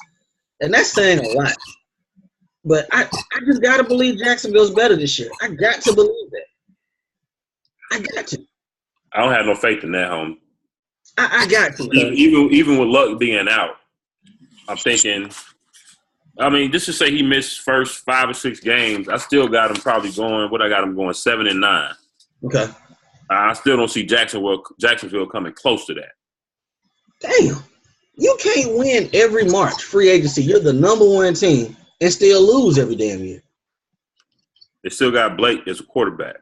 [SPEAKER 2] and that's saying a lot. But I just gotta believe Jacksonville's better this year. I got to believe that. I got to.
[SPEAKER 1] I don't have no faith in that, home.
[SPEAKER 2] I got to.
[SPEAKER 1] Even with Luck being out, I'm thinking. I mean, just to say he missed first 5 or 6 games, I still got him probably going. I got him going 7-9.
[SPEAKER 2] Okay.
[SPEAKER 1] I still don't see Jacksonville coming close to that.
[SPEAKER 2] Damn, you can't win every March free agency. You're the number 1 team and still lose every damn year.
[SPEAKER 1] They still got Blake as a quarterback.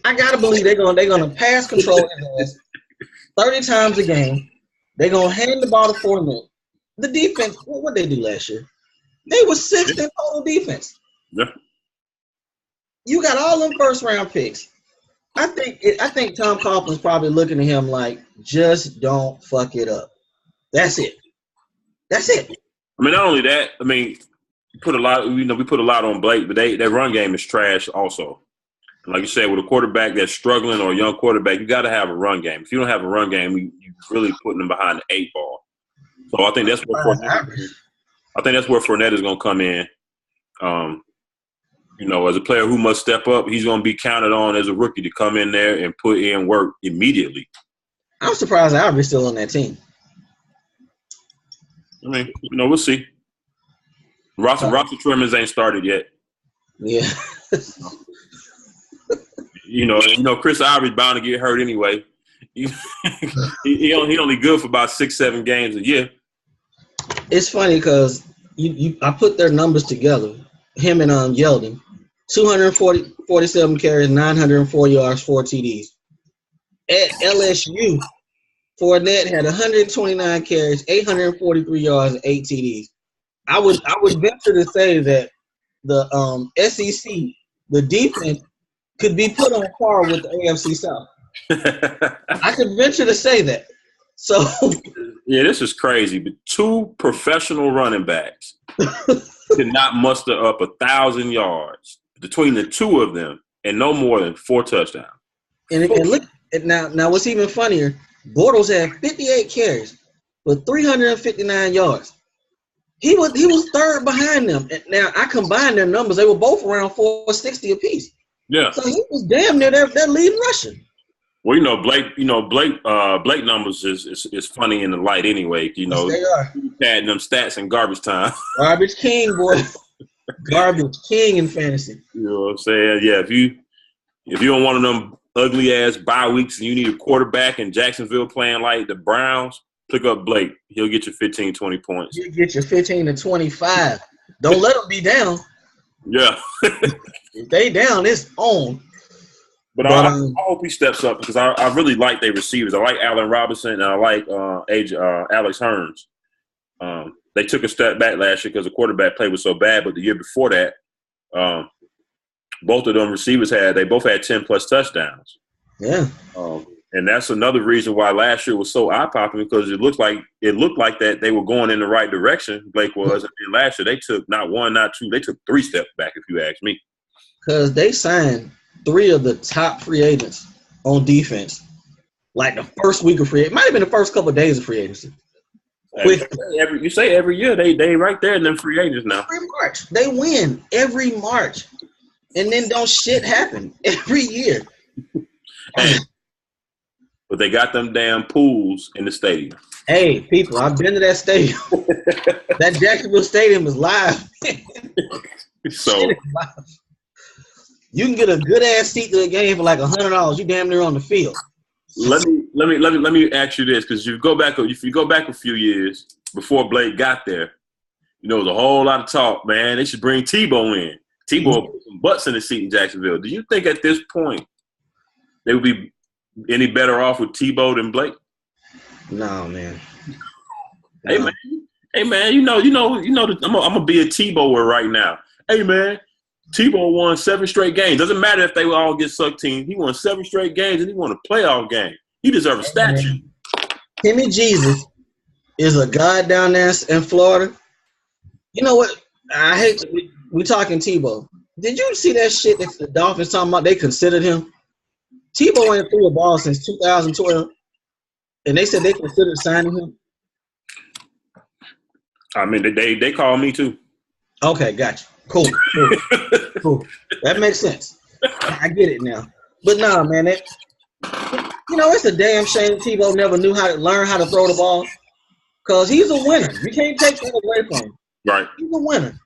[SPEAKER 2] I gotta believe they're gonna pass control his ass 30 times a game. They're gonna hand the ball to Fournette. The defense, what they do last year? They were 6th in total defense.
[SPEAKER 1] Yeah.
[SPEAKER 2] You got all them first-round picks. I think Tom Coughlin's probably looking at him like, just don't fuck it up. That's it. That's it.
[SPEAKER 1] I mean, not only that. I mean, we put a lot on Blake, but their run game is trash also. And like you said, with a quarterback that's struggling or a young quarterback, you got to have a run game. If you don't have a run game, you're really putting them behind the 8 ball. So I think that's where Fournette is going to come in. As a player who must step up, he's going to be counted on as a rookie to come in there and put in work immediately.
[SPEAKER 2] I'm surprised Ivory's still on that team.
[SPEAKER 1] I mean, we'll see. Roster trimmers ain't started yet.
[SPEAKER 2] Yeah.
[SPEAKER 1] Chris Ivory's bound to get hurt anyway. He only good for about 6-7 games a year.
[SPEAKER 2] It's funny because I put their numbers together. Him and Yeldon, 247 carries, 904 yards, 4 TDs. At LSU, Fournette had 129 carries, 843 yards, and 8 TDs. I would venture to say that the SEC, the defense, could be put on par with the AFC South. I could venture to say that. So
[SPEAKER 1] yeah, this is crazy. But 2 professional running backs did not muster up 1,000 yards. between the two of them and no more than 4 touchdowns.
[SPEAKER 2] And look now what's even funnier, Bortles had 58 carries for 359 yards. He was third behind them. And now I combined their numbers; they were both around 460 apiece.
[SPEAKER 1] Yeah.
[SPEAKER 2] So he was damn near their leading rusher.
[SPEAKER 1] Well, Blake numbers is funny in the light anyway.
[SPEAKER 2] Yes, they are.
[SPEAKER 1] Adding them stats in garbage time.
[SPEAKER 2] Garbage king, boy. Garbage king in fantasy.
[SPEAKER 1] You know what I'm saying? Yeah. If you don't want them ugly ass bye weeks and you need a quarterback in Jacksonville playing like the Browns, pick up Blake. He'll get you 15, 20 points.
[SPEAKER 2] He'll get you 15 to 25. Don't let them be down.
[SPEAKER 1] Yeah.
[SPEAKER 2] If they down, it's on.
[SPEAKER 1] But I hope he steps up because I really like their receivers. I like Allen Robinson and I like Alex Hearns. They took a step back last year because the quarterback play was so bad, but the year before that, both of them receivers they both had 10-plus touchdowns.
[SPEAKER 2] Yeah.
[SPEAKER 1] And that's another reason why last year was so eye-popping because it looked like that they were going in the right direction, Blake was. And last year they took not one, not two, they took 3 steps back, if you ask me. Because
[SPEAKER 2] they signed 3 of the top free agents on defense. Like the first week of free agency. It might have been the first couple of days of free agency.
[SPEAKER 1] You say every year they right there in them free agents now.
[SPEAKER 2] Every March. They win every March. And then don't shit happen every year.
[SPEAKER 1] Hey, but they got them damn pools in the stadium.
[SPEAKER 2] Hey, people, I've been to that stadium. That Jacksonville stadium is live.
[SPEAKER 1] So
[SPEAKER 2] you can get a good ass seat to the game for like $100. You damn near on the field.
[SPEAKER 1] Let me ask you this, because if you go back a few years before Blake got there, there's a whole lot of talk, man. They should bring Tebow in. Tebow put some butts in the seat in Jacksonville. Do you think at this point they would be any better off with Tebow than Blake?
[SPEAKER 2] No, man.
[SPEAKER 1] Hey, man. I'm gonna be a Tebower right now. Hey, man. Tebow won 7 straight games. Doesn't matter if they will all get sucked team. He won 7 straight games and he won a playoff game. He deserves a statue.
[SPEAKER 2] Timmy Jesus is a god down there in Florida. You know what? I hate we talking Tebow. Did you see that shit that the Dolphins talking about? They considered him. Tebow ain't threw a ball since 2012, and they said they considered signing him.
[SPEAKER 1] I mean, they called me too.
[SPEAKER 2] Okay, gotcha. Cool. That makes sense. I get it now. But nah, man, it's a damn shame Tebow never knew how to learn how to throw the ball. Because he's a winner. You can't take that away from him.
[SPEAKER 1] Right.
[SPEAKER 2] He's a winner.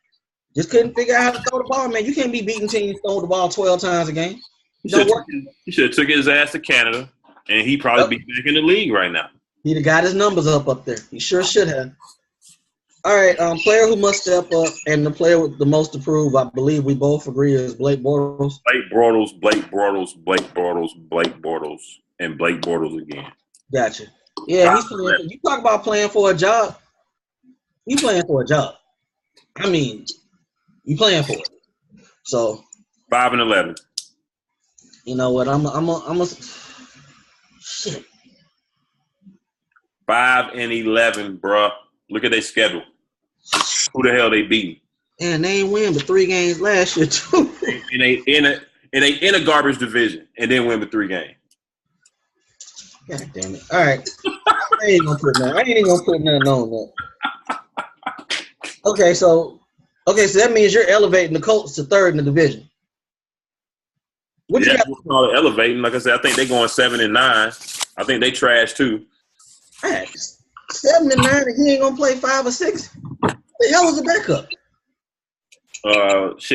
[SPEAKER 2] Just couldn't figure out how to throw the ball, man. You can't be beating teams throwing the ball 12 times a game.
[SPEAKER 1] He should have took his ass to Canada, and he'd probably be back in the league right now.
[SPEAKER 2] He'd have got his numbers up there. He sure should have. All right, player who must step up, and the player with the most to prove, I believe we both agree, is Blake Bortles.
[SPEAKER 1] Blake Bortles, and Blake Bortles again.
[SPEAKER 2] Gotcha. Yeah, he's playing. You talk about playing for a job. He's playing for a job. I mean, you playing for it. So
[SPEAKER 1] 5-11.
[SPEAKER 2] You know what? I'm a shit.
[SPEAKER 1] 5-11, bruh. Look at their schedule. Who the hell they beat?
[SPEAKER 2] And they ain't win but 3 games last year too.
[SPEAKER 1] And they in a garbage division and then win but 3 games.
[SPEAKER 2] God damn it! All right, I ain't even gonna put nothing on that. Okay, so that means you're elevating the Colts to 3rd in the division.
[SPEAKER 1] What you got? Call it elevating. Like I said, I think they're going 7-9. I think they trash too.
[SPEAKER 2] Right. 7-9, and he ain't gonna play 5 or 6. The hell is the backup?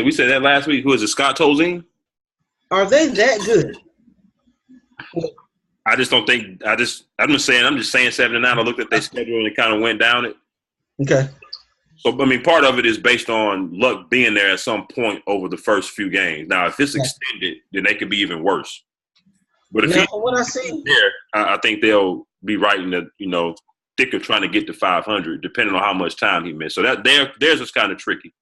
[SPEAKER 1] We said that last week. Who is it? Scott Tolzien?
[SPEAKER 2] Are they that good?
[SPEAKER 1] I just don't think. I'm just saying 7-9. I looked at their schedule and it kind of went down it.
[SPEAKER 2] Okay.
[SPEAKER 1] So I mean, part of it is based on Luck being there at some point over the first few games. Now, if it's extended, then they could be even worse. But if he's there, I think they'll be right in the thick of trying to get to 500, depending on how much time he missed. So that theirs is kind of tricky.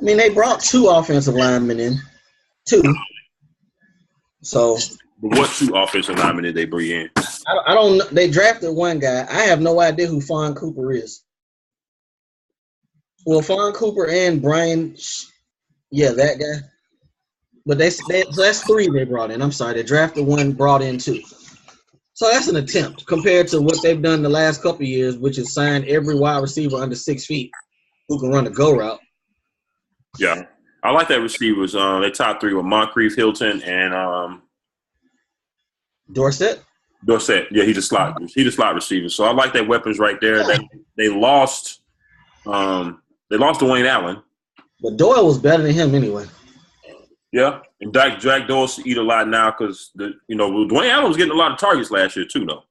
[SPEAKER 2] I mean, they brought 2 offensive linemen in. 2. So.
[SPEAKER 1] But what 2 offensive linemen did they bring in?
[SPEAKER 2] I don't know. They drafted 1 guy. I have no idea who Fawn Cooper is. Well, Fawn Cooper and Brian, that guy. But so that's 3 they brought in. I'm sorry, they drafted 1, brought in 2. So that's an attempt compared to what they've done the last couple of years, which is sign every wide receiver under 6 feet who can run a go route.
[SPEAKER 1] Yeah, I like that receivers. They top 3 with Moncrief, Hilton, and
[SPEAKER 2] Dorsett.
[SPEAKER 1] Yeah, he's a slot receiver. So I like that weapons right there. They lost Dwayne Allen.
[SPEAKER 2] But Doyle was better than him anyway.
[SPEAKER 1] Yeah, and Jack Doyle's eat a lot now because Dwayne Allen was getting a lot of targets last year too, though.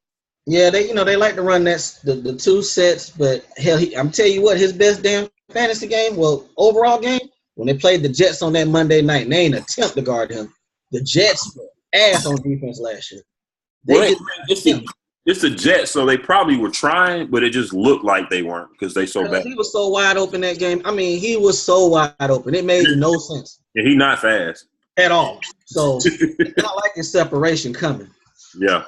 [SPEAKER 2] Yeah, they like to run the 2 sets, but hell, I'm tell you what, his best damn fantasy game, overall game, when they played the Jets on that Monday night, and they ain't attempt to guard him. The Jets were ass on defense last year.
[SPEAKER 1] It's the Jets, so they probably were trying, but it just looked like they weren't because they so bad.
[SPEAKER 2] He was so wide open that game. I mean, he was so wide open. It made no sense.
[SPEAKER 1] Yeah, he's not fast.
[SPEAKER 2] At all. So, it's not like his separation coming.
[SPEAKER 1] Yeah.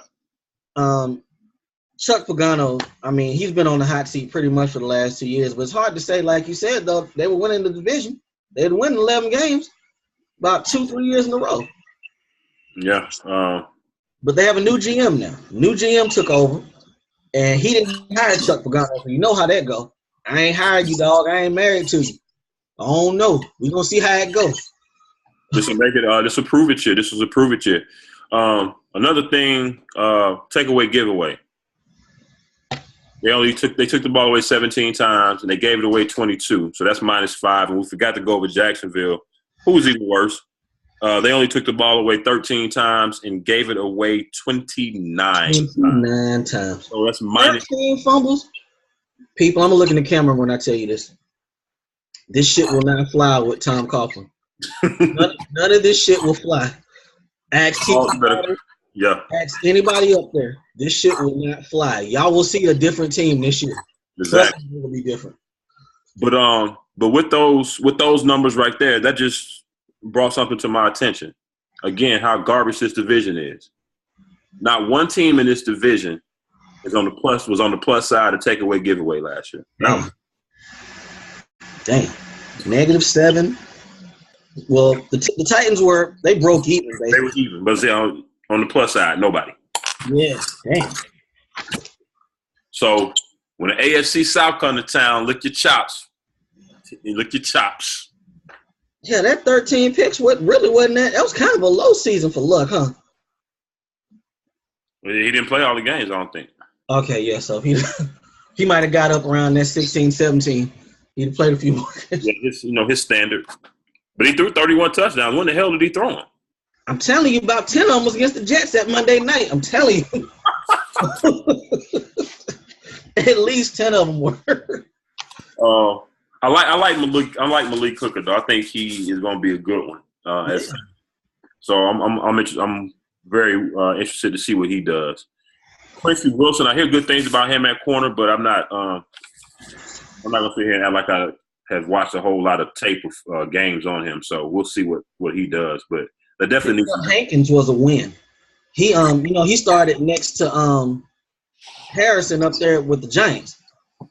[SPEAKER 2] Chuck Pagano, I mean, he's been on the hot seat pretty much for the last 2 years, but it's hard to say, like you said, though, they were winning the division. They'd win 11 games about 2-3 years in a row.
[SPEAKER 1] Yeah.
[SPEAKER 2] But they have a new GM now. New GM took over, and he didn't hire Chuck Pagano. So you know how that go. I ain't hired you, dog. I ain't married to you. I don't know. We're going to see how it goes.
[SPEAKER 1] This will make it. This will prove it year. This was a prove it year. Another thing, takeaway giveaway. They took the ball away 17 times and they gave it away 22. So that's -5. And we forgot to go over Jacksonville, who was even worse. They only took the ball away 13 times and gave it away 29
[SPEAKER 2] times.
[SPEAKER 1] So that's minus
[SPEAKER 2] 13 fumbles. People, I'm gonna look in the camera when I tell you this. This shit will not fly with Tom Coughlin. None of this shit will fly. Ask anybody up there. This shit will not fly. Y'all will see a different team this year.
[SPEAKER 1] Exactly.
[SPEAKER 2] It will be different.
[SPEAKER 1] But with those numbers right there, that just brought something to my attention. Again, how garbage this division is. Not one team in this division was on the plus side of takeaway giveaway last year.
[SPEAKER 2] Damn. -7. Well, the Titans they broke even. Basically.
[SPEAKER 1] They were even, but on the plus side, nobody.
[SPEAKER 2] Yeah, damn.
[SPEAKER 1] So when the AFC South come to town, lick your chops. Lick your chops.
[SPEAKER 2] Yeah, that 13 picks, really wasn't that? That was kind of a low season for Luck, huh?
[SPEAKER 1] He didn't play all the games, I don't think.
[SPEAKER 2] Okay, yeah, so he might have got up around that 16, 17. He'd played a few more games.
[SPEAKER 1] Yeah, his standard. But he threw 31 touchdowns. When the hell did he throw them?
[SPEAKER 2] I'm telling you, about 10 of them was against the Jets that Monday night. I'm telling you. At least 10 of them were.
[SPEAKER 1] I like Malik Hooker though. I think he is going to be a good one. So I'm very interested to see what he does. Quincy Wilson, I hear good things about him at corner, but I'm not going to sit here and act like I have watched a whole lot of tape of games on him. So we'll see what he does. But that definitely needs.
[SPEAKER 2] Hankins was a win. He he started next to Harrison up there with the Giants.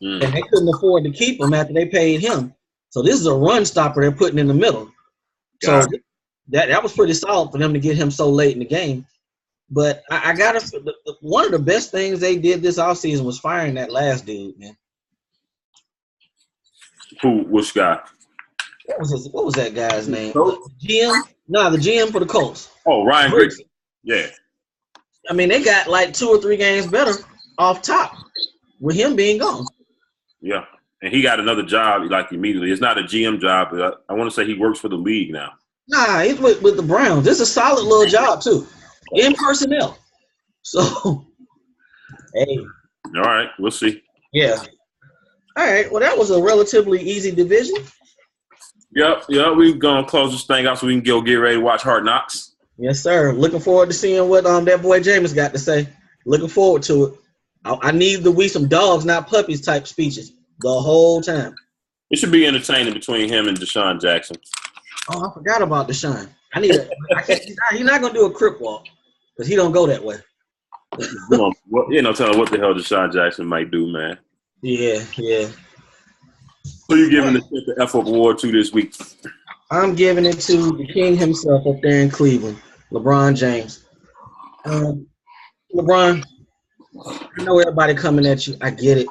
[SPEAKER 2] And they couldn't afford to keep him after they paid him. So this is a run stopper they're putting in the middle. So that was pretty solid for them to get him so late in the game. But I got one of the best things they did this offseason was firing that last dude, man.
[SPEAKER 1] Which guy?
[SPEAKER 2] What was that guy's name?
[SPEAKER 1] GM?
[SPEAKER 2] No, the GM for the Colts.
[SPEAKER 1] Oh, Ryan Grigson. Yeah.
[SPEAKER 2] I mean, they got like 2 or 3 games better off top with him being gone.
[SPEAKER 1] Yeah, and he got another job like immediately. It's not a GM job, but I want to say he works for the league now.
[SPEAKER 2] Nah, he's with the Browns. This is a solid little job too, in personnel. So, hey.
[SPEAKER 1] All right, we'll see.
[SPEAKER 2] Yeah. All right. Well, that was a relatively easy division.
[SPEAKER 1] Yep. We're gonna close this thing out so we can get ready to watch Hard Knocks.
[SPEAKER 2] Yes, sir. Looking forward to seeing what that boy Jameis got to say. Looking forward to it. I need the "we some dogs, not puppies" type speeches the whole time.
[SPEAKER 1] It should be entertaining between him and Deshaun Jackson.
[SPEAKER 2] Oh, I forgot about Deshaun. He's not gonna do a crip walk because he don't go that way.
[SPEAKER 1] Tell him what the hell Deshaun Jackson might do, man.
[SPEAKER 2] Yeah.
[SPEAKER 1] Who you giving the F Up award to this week?
[SPEAKER 2] I'm giving it to the king himself up there in Cleveland, LeBron James. LeBron, I know everybody coming at you. I get it.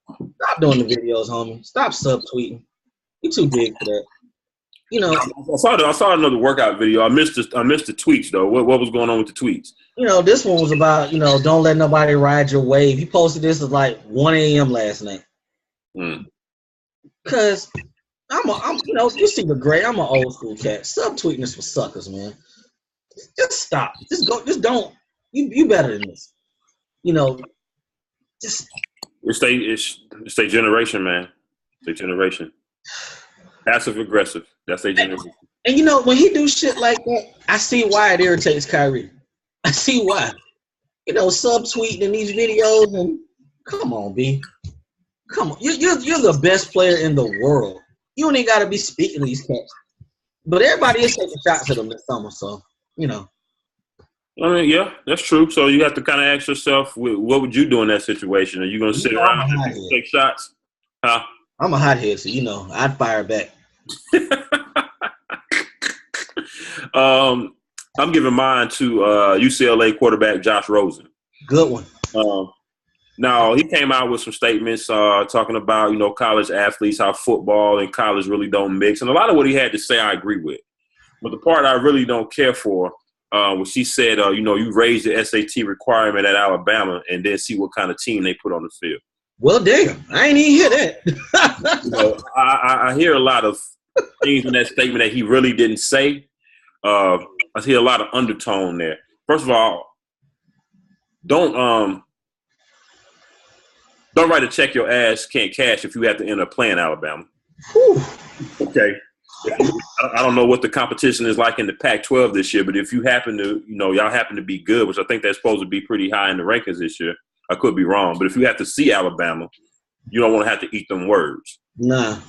[SPEAKER 2] Stop doing the videos, homie. Stop subtweeting. You're too big for that. You know,
[SPEAKER 1] I saw another workout video. I missed the tweets though. What was going on with the tweets?
[SPEAKER 2] You know, this one was about, don't let nobody ride your wave. He posted this at like 1 a.m. last night. Cause I'm you see the great. I'm an old school cat. Subtweeting is for suckers, man. Just stop. Just go. Just don't. You better than this. Just.
[SPEAKER 1] It's their generation, man. It's their generation. Passive aggressive. That's their generation.
[SPEAKER 2] And when he do shit like that, I see why it irritates Kyrie. I see why. Subtweeting in these videos and come on, B. Come on. You're the best player in the world. You don't even got to be speaking to these cats. But everybody is taking shots at them this summer, so,
[SPEAKER 1] I mean, yeah, that's true. So you have to kind of ask yourself, what would you do in that situation? Are you going to sit around and take shots? Huh?
[SPEAKER 2] I'm a hothead, so, I'd fire back.
[SPEAKER 1] I'm giving mine to UCLA quarterback Josh Rosen.
[SPEAKER 2] Good one.
[SPEAKER 1] Now, he came out with some statements talking about, college athletes, how football and college really don't mix. And a lot of what he had to say, I agree with. But the part I really don't care for was she said, you raise the SAT requirement at Alabama and then see what kind of team they put on the field.
[SPEAKER 2] Well, damn. I ain't even hear that.
[SPEAKER 1] I hear a lot of things in that statement that he really didn't say. I hear a lot of undertone there. First of all, don't write a check your ass can't cash if you have to end up playing Alabama.
[SPEAKER 2] Whew.
[SPEAKER 1] Okay. I don't know what the competition is like in the Pac-12 this year, but if you happen to, y'all happen to be good, which I think they're supposed to be pretty high in the rankings this year. I could be wrong, but if you have to see Alabama, you don't want to have to eat them words.
[SPEAKER 2] Nah.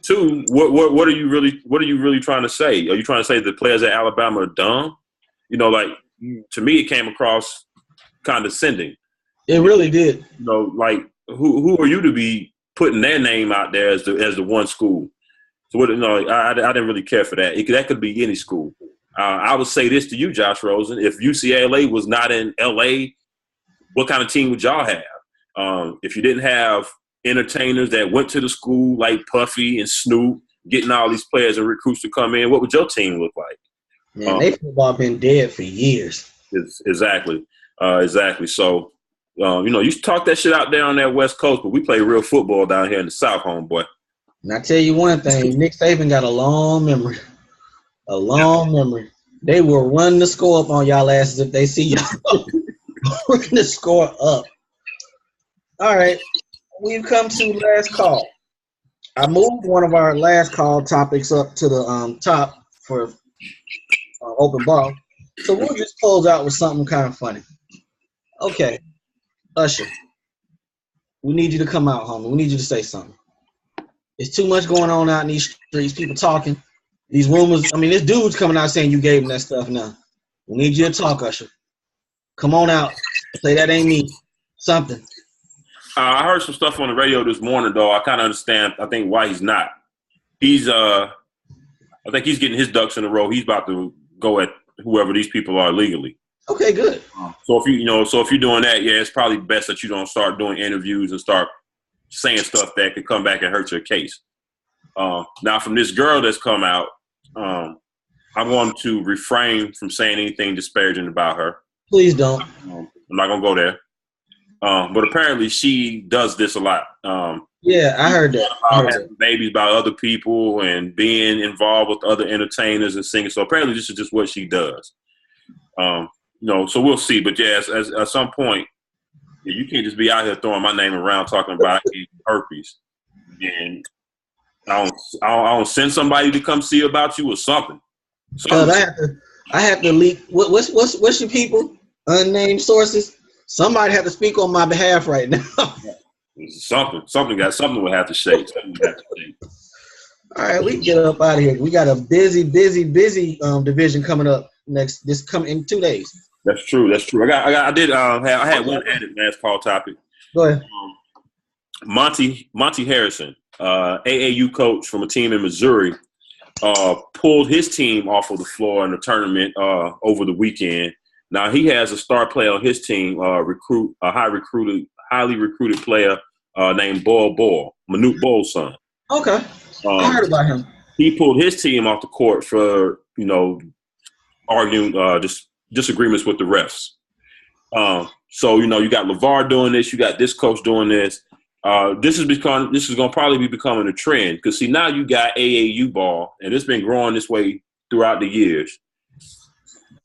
[SPEAKER 1] Two, what are you really trying to say? Are you trying to say the players at Alabama are dumb? To me, it came across condescending.
[SPEAKER 2] It really did.
[SPEAKER 1] Who are you to be putting their name out there as the one school? So I didn't really care for that. That could be any school. I would say this to you, Josh Rosen: if UCLA was not in LA, what kind of team would y'all have? If you didn't have entertainers that went to the school like Puffy and Snoop, getting all these players and recruits to come in, what would your team look like?
[SPEAKER 2] Man, they football been dead for years.
[SPEAKER 1] Exactly. So, you talk that shit out there on that West Coast, but we play real football down here in the South, homeboy.
[SPEAKER 2] And I tell you one thing, Nick Saban got a long memory. A long memory. They will run the score up on y'all asses if they see y'all. Run the score up. All right. We've come to last call. I moved one of our last call topics up to the top for open bar. So we'll just close out with something kind of funny. Okay. Usher, we need you to come out, homie. We need you to say something. It's too much going on out in these streets. People talking. These rumors. I mean, this dude's coming out saying you gave him that stuff now. We need you to talk, Usher. Come on out. Say that ain't me. Something.
[SPEAKER 1] I heard some stuff on the radio this morning, though. I kind of understand, I think, why he's not. I think he's getting his ducks in a row. He's about to go at whoever these people are legally.
[SPEAKER 2] Okay, good.
[SPEAKER 1] So if you're doing that, yeah, it's probably best that you don't start doing interviews and start saying stuff that could come back and hurt your case. Now, from this girl that's come out, I'm going to refrain from saying anything disparaging about her.
[SPEAKER 2] Please don't.
[SPEAKER 1] I'm not going to go there. But apparently she does this a lot.
[SPEAKER 2] Yeah, I heard that.
[SPEAKER 1] Having babies by other people and being involved with other entertainers and singing. So apparently this is just what she does. So we'll see. But yeah, at some point, you can't just be out here throwing my name around talking about herpes. And I don't send somebody to come see about you or something.
[SPEAKER 2] I have to leak. What's your people? Unnamed sources. Somebody have to speak on my behalf right now.
[SPEAKER 1] Something would have to shake.
[SPEAKER 2] All right, we can get up out of here. We got a busy division coming up in 2 days. That's
[SPEAKER 1] true. I had one added last call topic.
[SPEAKER 2] Go ahead.
[SPEAKER 1] Monty Harrison, AAU coach from a team in Missouri, pulled his team off of the floor in the tournament over the weekend. Now he has a star player on his team, highly recruited player named Boyle, Manute Bowles' son.
[SPEAKER 2] Okay, I heard about him.
[SPEAKER 1] He pulled his team off the court for arguing disagreements with the refs. So you got LeVar doing this, you got this coach doing this. This is going to probably be becoming a trend because see now you got AAU ball and it's been growing this way throughout the years.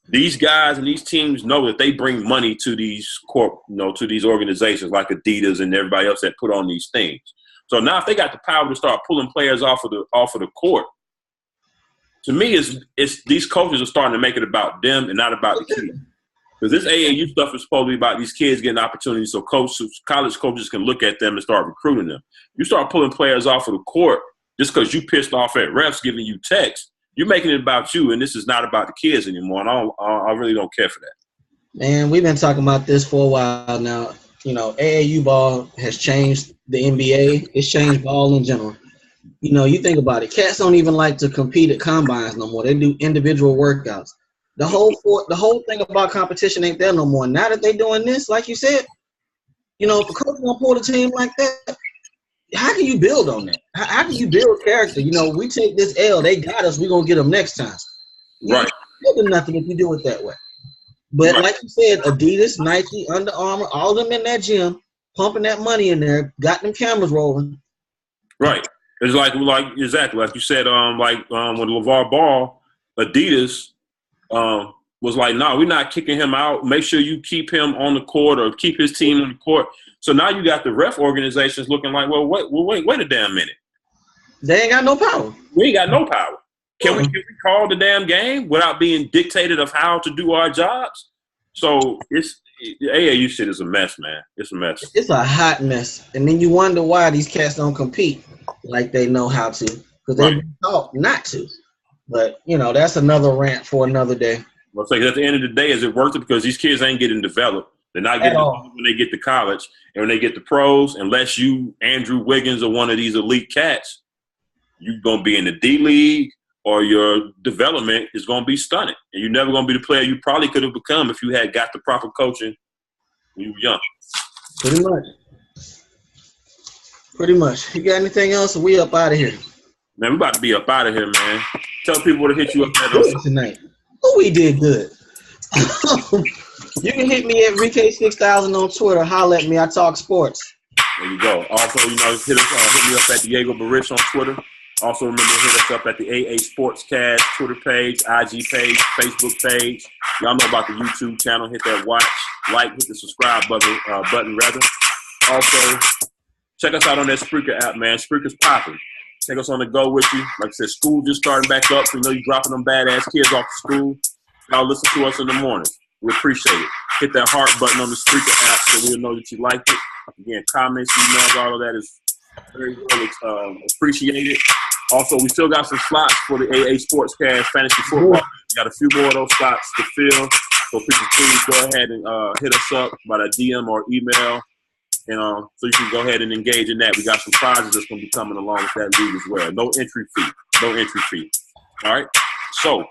[SPEAKER 1] These guys and these teams know that they bring money to these to these organizations like Adidas and everybody else that put on these things. So now if they got the power to start pulling players off of the court, to me it's these coaches are starting to make it about them and not about the kids. Because this AAU stuff is supposed to be about these kids getting opportunities so college coaches can look at them and start recruiting them. You start pulling players off of the court just because you pissed off at refs giving you texts. You're making it about you, and this is not about the kids anymore, and I really don't care for that.
[SPEAKER 2] Man, we've been talking about this for a while now. AAU ball has changed the NBA. It's changed ball in general. You think about it. Cats don't even like to compete at combines no more. They do individual workouts. The whole thing about competition ain't there no more. Now that they're doing this, like you said, if a coach gonna pull a team like that, how can you build on that? How can you build character? We take this L, they got us, we're gonna get them next time.
[SPEAKER 1] Right.
[SPEAKER 2] You're building nothing if you do it that way. But
[SPEAKER 1] right.
[SPEAKER 2] Like you said, Adidas, Nike, Under Armour, all of them in that gym, pumping that money in there, got them cameras rolling.
[SPEAKER 1] Right. It's exactly like you said, with LeVar Ball, Adidas was like, no, we're not kicking him out. Make sure you keep him on the court or keep his team on the court. So now you got the ref organizations looking like, wait a damn minute.
[SPEAKER 2] They ain't got no power.
[SPEAKER 1] We ain't got no power. Can we call the damn game without being dictated of how to do our jobs? So the AAU shit is a mess, man. It's a mess.
[SPEAKER 2] It's a hot mess. And then you wonder why these cats don't compete like they know how to because they've been taught not to. But, that's another rant for another day.
[SPEAKER 1] Well, at the end of the day, is it worth it? Because these kids ain't getting developed. They're not getting developed when they get to college. And when they get to pros, unless you, Andrew Wiggins, or one of these elite cats, you're going to be in the D League or your development is going to be stunted. And you're never going to be the player you probably could have become if you had got the proper coaching when you were young.
[SPEAKER 2] Pretty much. You got anything else? Or we up out of here?
[SPEAKER 1] Man, we about to be up out of here, man. Tell people where to hit you up at
[SPEAKER 2] tonight. Oh, we did good. You can hit me at RK6000 on Twitter. Holler at me. I talk sports.
[SPEAKER 1] There you go. Also, hit me up at Diego Barish on Twitter. Also, remember to hit us up at the AA Sportscast Twitter page, IG page, Facebook page. Y'all know about the YouTube channel. Hit that watch, hit the subscribe button. Also, check us out on that Spreaker app, man. Spreaker's popping. Take us on the go with you. Like I said, school just starting back up. So you're dropping them badass kids off to school. Y'all listen to us in the morning. We appreciate it. Hit that heart button on the Spreaker app so we'll know that you liked it. Again, comments, emails, all of that is very well appreciated. Also, we still got some slots for the AA Sportscast Fantasy Football. We got a few more of those slots to fill. So people, please go ahead and hit us up by the DM or email. And so you can go ahead and engage in that. We got some prizes that's going to be coming along with that league as well. No entry fee. All right? So,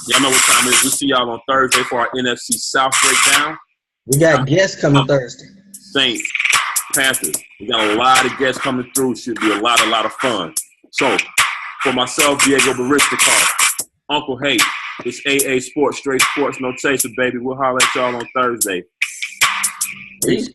[SPEAKER 1] y'all know what time it is. We'll see y'all on Thursday for our NFC South breakdown.
[SPEAKER 2] We got guests coming Thursday.
[SPEAKER 1] Saints, Panthers. We got a lot of guests coming through. Should be a lot of fun. So, for myself, Diego Barista, Uncle Hate, it's AA Sports, straight sports, no chaser, baby. We'll holler at y'all on Thursday.
[SPEAKER 2] Peace.